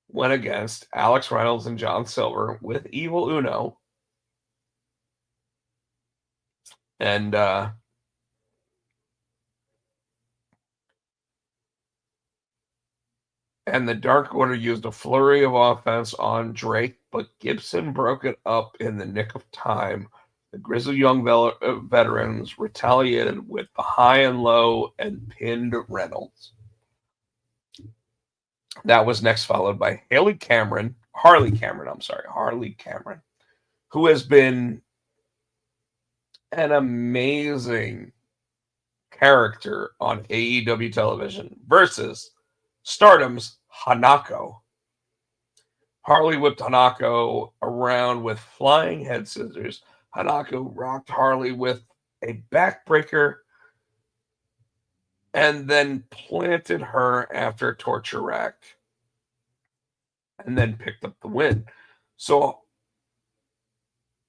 went against Alex Reynolds and John Silver with Evil Uno. And the Dark Order used a flurry of offense on Drake, but Gibson broke it up in the nick of time. The grizzled young veterans retaliated with the high and low and pinned Reynolds. That was next followed by Harley Cameron, who has been an amazing character on AEW television, versus Stardom's Hanako. Harley whipped Hanako around with flying head scissors. Hanako rocked Harley with a backbreaker and then planted her after a torture rack and then picked up the win. So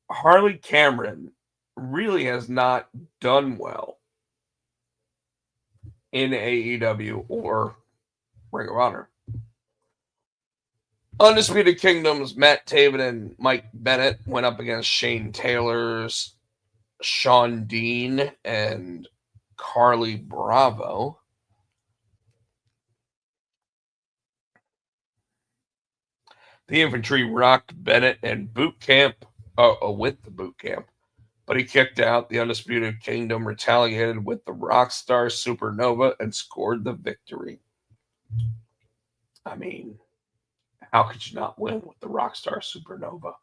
Harley Cameron really has not done well in AEW or Ring of Honor. Undisputed Kingdom's Matt Taven and Mike Bennett went up against Shane Taylor's Sean Dean and Carly Bravo. The Infantry rocked Bennett and Boot Camp with the Boot Camp, but he kicked out. The Undisputed Kingdom retaliated with the Rockstar Supernova and scored the victory. I mean, how could you not win with the Rockstar Supernova?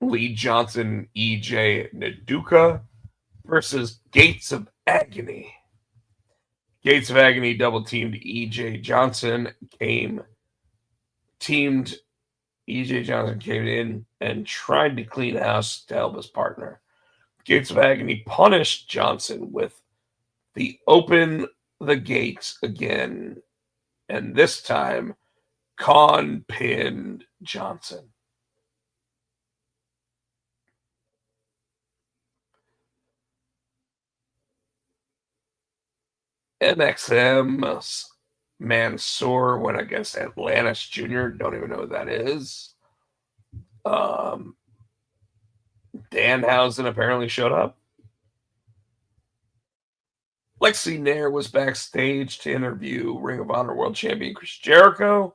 Lee Johnson, EJ Naduka versus Gates of Agony. Gates of Agony double teamed EJ Johnson, came in and tried to clean house to help his partner. Gates of Agony punished Johnson with the Open the Gates again, and this time Khan pinned Johnson. NXM's Mansoor went against Atlantis Jr. Don't even know who that is. Danhausen apparently showed up. Lexi Nair was backstage to interview Ring of Honor World Champion Chris Jericho.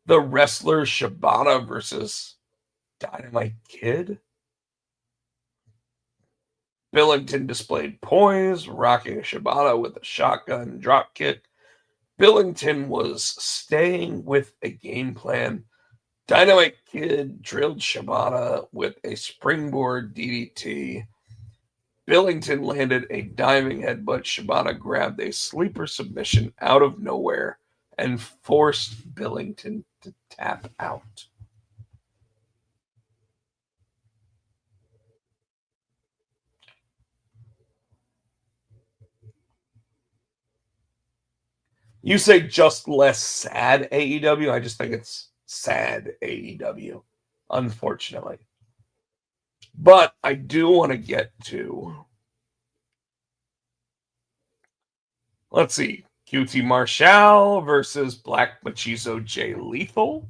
The wrestler Shibata versus Dynamite Kid. Billington displayed poise, rocking Shibata with a shotgun dropkick. Billington was staying with a game plan. Dynamite Kid drilled Shibata with a springboard DDT. Billington landed a diving headbutt. Shibata grabbed a sleeper submission out of nowhere and forced Billington to tap out. You say just less sad AEW? I just think it's sad AEW, unfortunately. But I do want to get to, let's see, QT Marshall versus Black Machismo Jay Lethal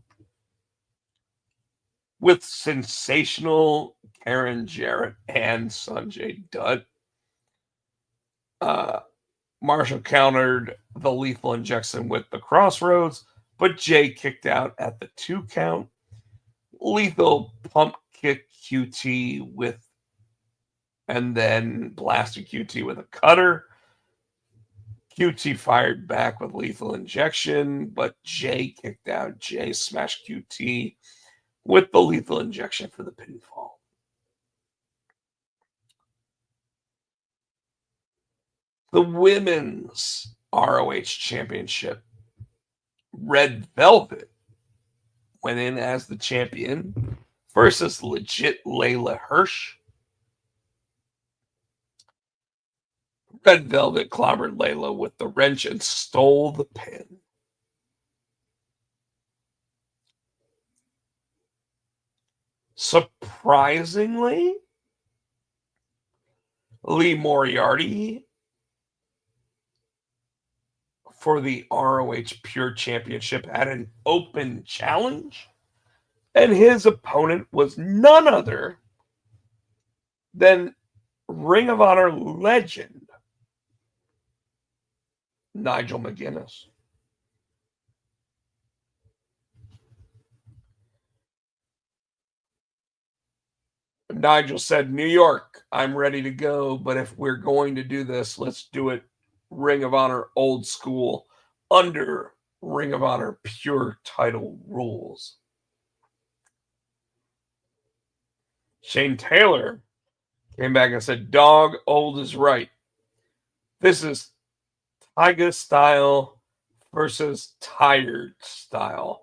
with sensational Karen Jarrett and Sanjay Dutt. Marshall countered the lethal injection with the crossroads, but Jay kicked out at the 2 count. Lethal pump kicked QT with, and then blasted QT with a cutter. QT fired back with lethal injection, but Jay kicked out. Jay smashed QT with the lethal injection for the pinfall. The women's ROH championship, Red Velvet went in as the champion versus legit Layla Hirsch. Red Velvet clobbered Layla with the wrench and stole the pin. Surprisingly, Lee Moriarty for the ROH Pure Championship had an open challenge, and his opponent was none other than Ring of Honor legend Nigel McGuinness. Nigel said, New York, I'm ready to go, but if we're going to do this, let's do it Ring of Honor old school under Ring of Honor pure title rules. Shane Taylor came back and said, dog old is right. This is Tiger style versus tired style.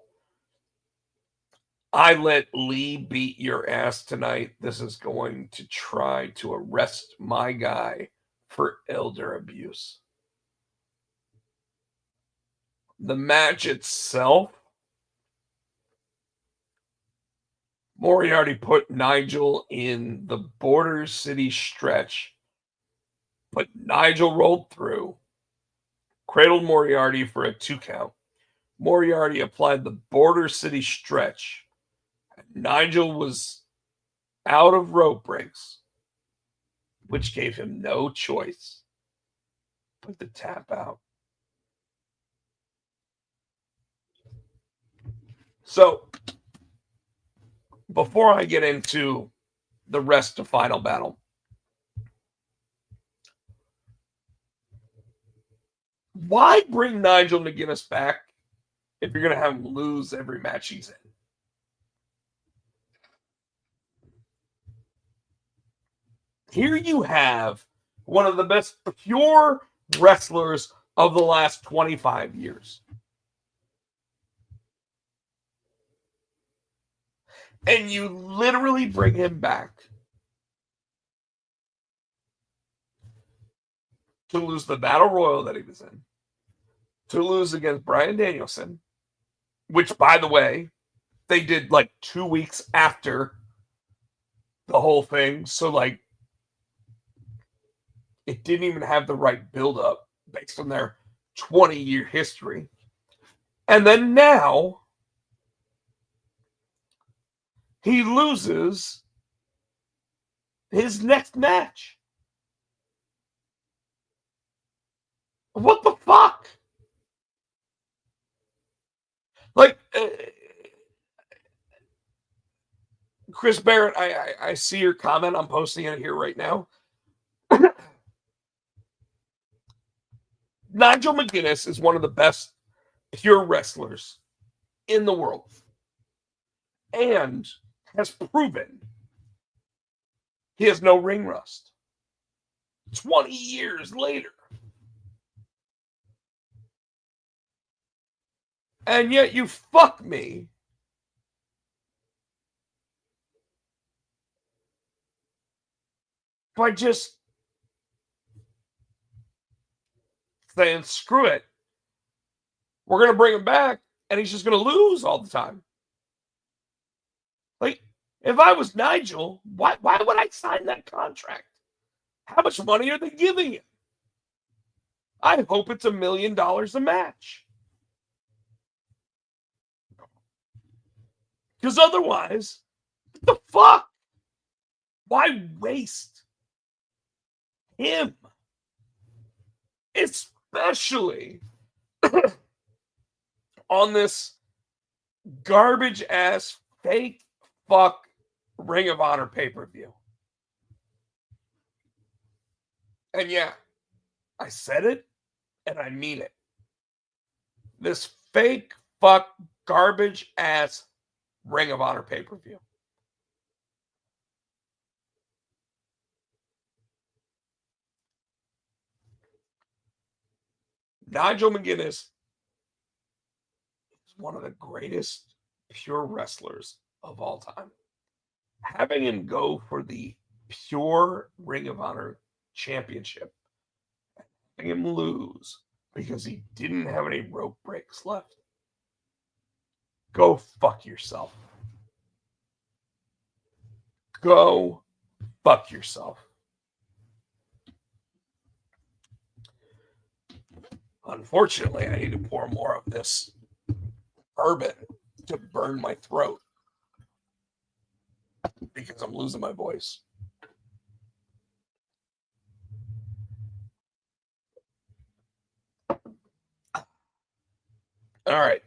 I let Lee beat your ass tonight. This is going to try to arrest my guy for elder abuse. The match itself, Moriarty put Nigel in the Border City stretch, but Nigel rolled through, cradled Moriarty for a 2 count. Moriarty applied the Border City stretch. Nigel was out of rope breaks, which gave him no choice but to tap out. So, before I get into the rest of Final Battle, why bring Nigel McGuinness back if you're going to have him lose every match he's in? Here you have one of the best pure wrestlers of the last 25 years. And you literally bring him back to lose the Battle Royal that he was in, to lose against Bryan Danielson, which, by the way, they did like 2 weeks after the whole thing. So, like, It didn't even have the right build-up based on their 20-year history. And then now he loses his next match. What the fuck? Like, Chris Barrett, I see your comment. I'm posting it here right now. Nigel McGuinness is one of the best pure wrestlers in the world and has proven he has no ring rust 20 years later. And yet you fuck me by just saying, screw it. We're going to bring him back, and he's just going to lose all the time. Like, if I was Nigel, why would I sign that contract? How much money are they giving him? I hope it's $1 million a match. Because otherwise, what the fuck? Why waste him? Especially on this garbage ass fake fuck Ring of Honor pay-per-view. And yeah, I said it and I mean it. This fake fuck garbage ass Ring of Honor pay-per-view. Nigel McGuinness is one of the greatest pure wrestlers of all time. Having him go for the pure Ring of Honor championship, having him lose because he didn't have any rope breaks left. Go fuck yourself. Go fuck yourself. Unfortunately, I need to pour more of this bourbon to burn my throat because I'm losing my voice. All right.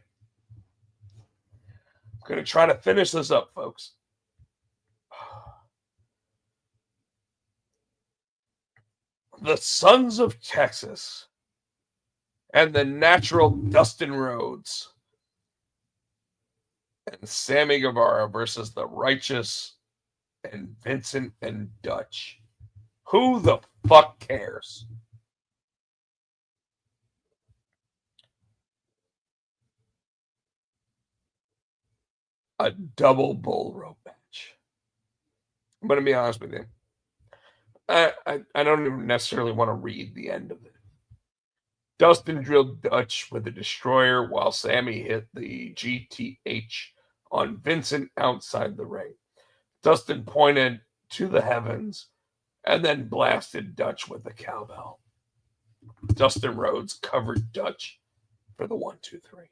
I'm going to try to finish this up, folks. The Sons of Texas and the Natural Dustin Rhodes and Sammy Guevara versus the Righteous and Vincent and Dutch. Who the fuck cares? A double bull rope match. I'm going to be honest with you. I don't even necessarily want to read the end of it. Dustin drilled Dutch with a destroyer while Sammy hit the GTH on Vincent outside the ring. Dustin pointed to the heavens and then blasted Dutch with the cowbell. Dustin Rhodes covered Dutch for the 1, 2, 3.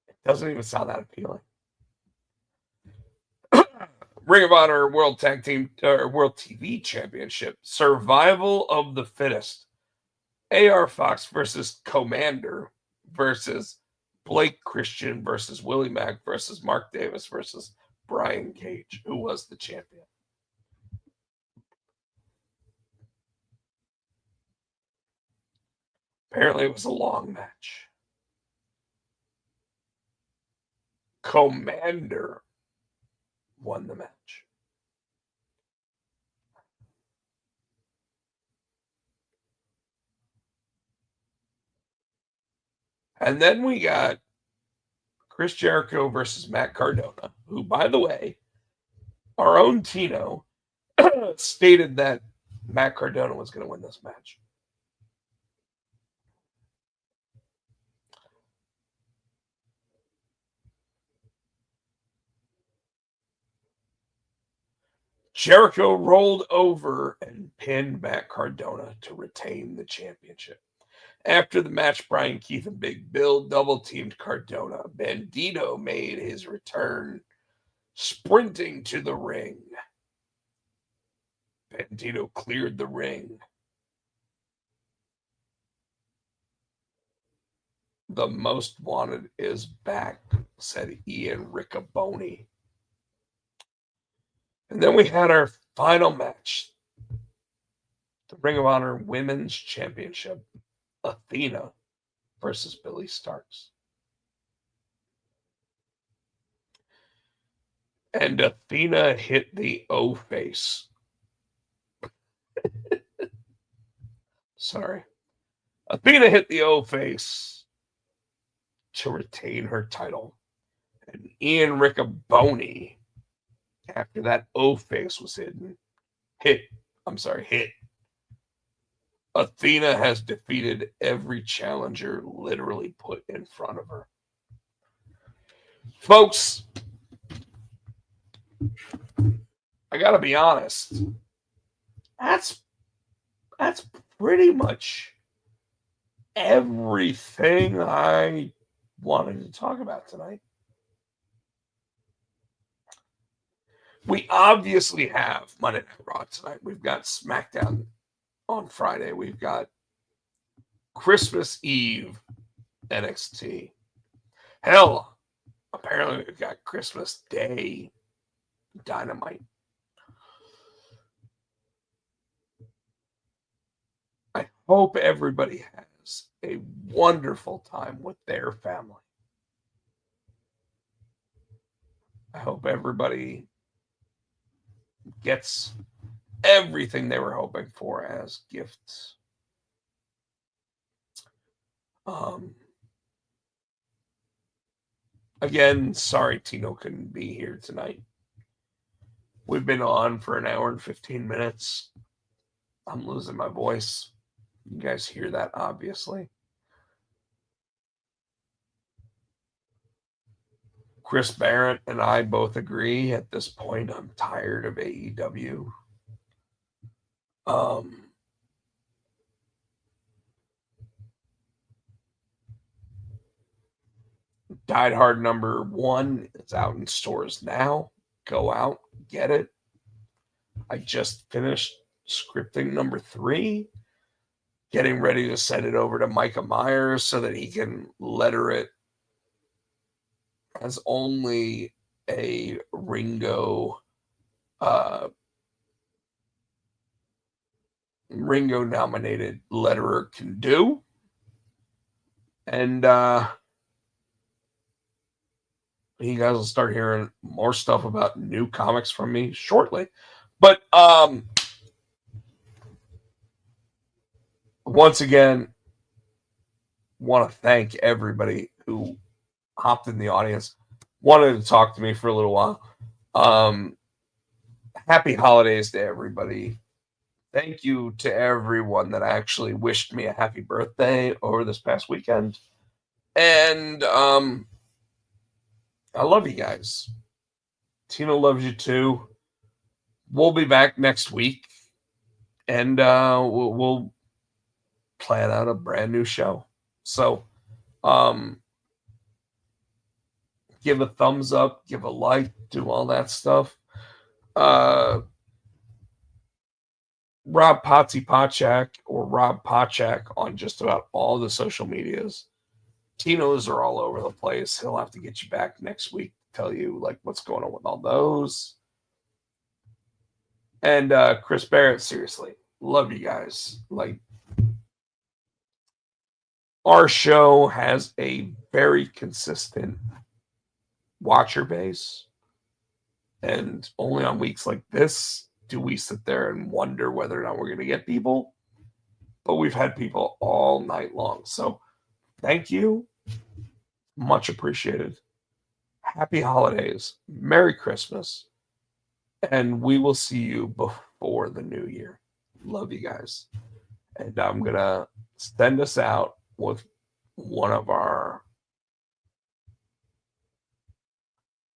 It doesn't even sound that appealing. Ring of Honor World Tag Team or World TV Championship. Survival of the Fittest. AR Fox versus Commander versus Blake Christian versus Willie Mack versus Mark Davis versus Brian Cage, who was the champion. Apparently it was a long match. Commander won the match. And then we got Chris Jericho versus Matt Cardona, who, by the way, our own Tino stated that Matt Cardona was going to win this match. Jericho rolled over and pinned Matt Cardona to retain the championship. After the match, Brian Keith and Big Bill double-teamed Cardona. Bandito made his return, sprinting to the ring. Bandito cleared the ring. The most wanted is back, said Ian Riccaboni. And then we had our final match, the Ring of Honor Women's Championship, Athena versus Billy Starks. And Athena hit the O-face. Sorry. Athena hit the O-face to retain her title. And Ian Riccaboni, after that O-face was hit. Athena has defeated every challenger literally put in front of her. Folks, I gotta be honest. That's pretty much everything I wanted to talk about tonight. We obviously have Monday Night Raw tonight. We've got SmackDown on Friday. We've got Christmas Eve NXT. Hell, apparently we've got Christmas Day Dynamite. I hope everybody has a wonderful time with their family. I hope everybody gets everything they were hoping for as gifts. Again, sorry Tino couldn't be here tonight. We've been on for an hour and 15 minutes. I'm losing my voice. You guys hear that, obviously. Chris Barrett and I both agree at this point I'm tired of AEW. Die Hard number 1 is out in stores now. Go out, get it. I just finished scripting number 3, getting ready to send it over to Micah Myers so that he can letter it as only a Ringo nominated letterer can do. And you guys will start hearing more stuff about new comics from me shortly. But once again, want to thank everybody who hopped in the audience, wanted to talk to me for a little while. Happy holidays to everybody. Thank you to everyone that actually wished me a happy birthday over this past weekend. And I love you guys. Tino loves you too. We'll be back next week, and we'll plan out a brand new show. So, give a thumbs up, give a like, do all that stuff. Rob Potsy Pochak or Rob Pochak on just about all the social medias. Tino's are all over the place. He'll have to get you back next week to tell you like what's going on with all those. And Chris Barrett, seriously, love you guys. Like, our show has a very consistent watcher base, and only on weeks like this do we sit there and wonder whether or not we're going to get people. But we've had people all night long. So thank you. Much appreciated. Happy holidays. Merry Christmas. And we will see you before the new year. Love you guys. And I'm going to send us out with one of our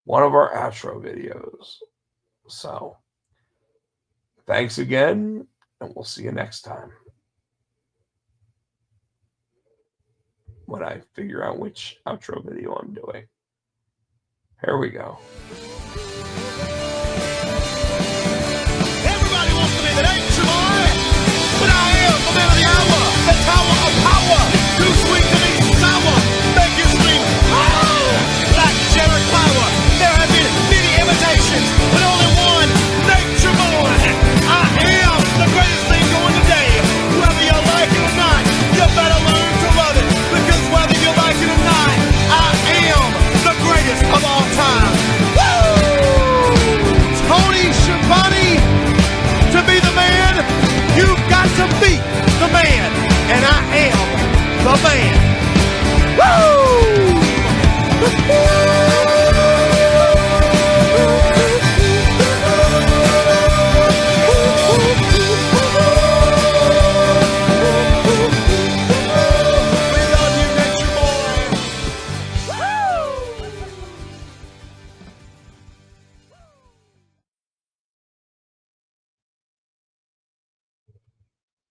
outro videos. So Thanks again, and we'll see you next time. When I figure out which outro video I'm doing. Here we go.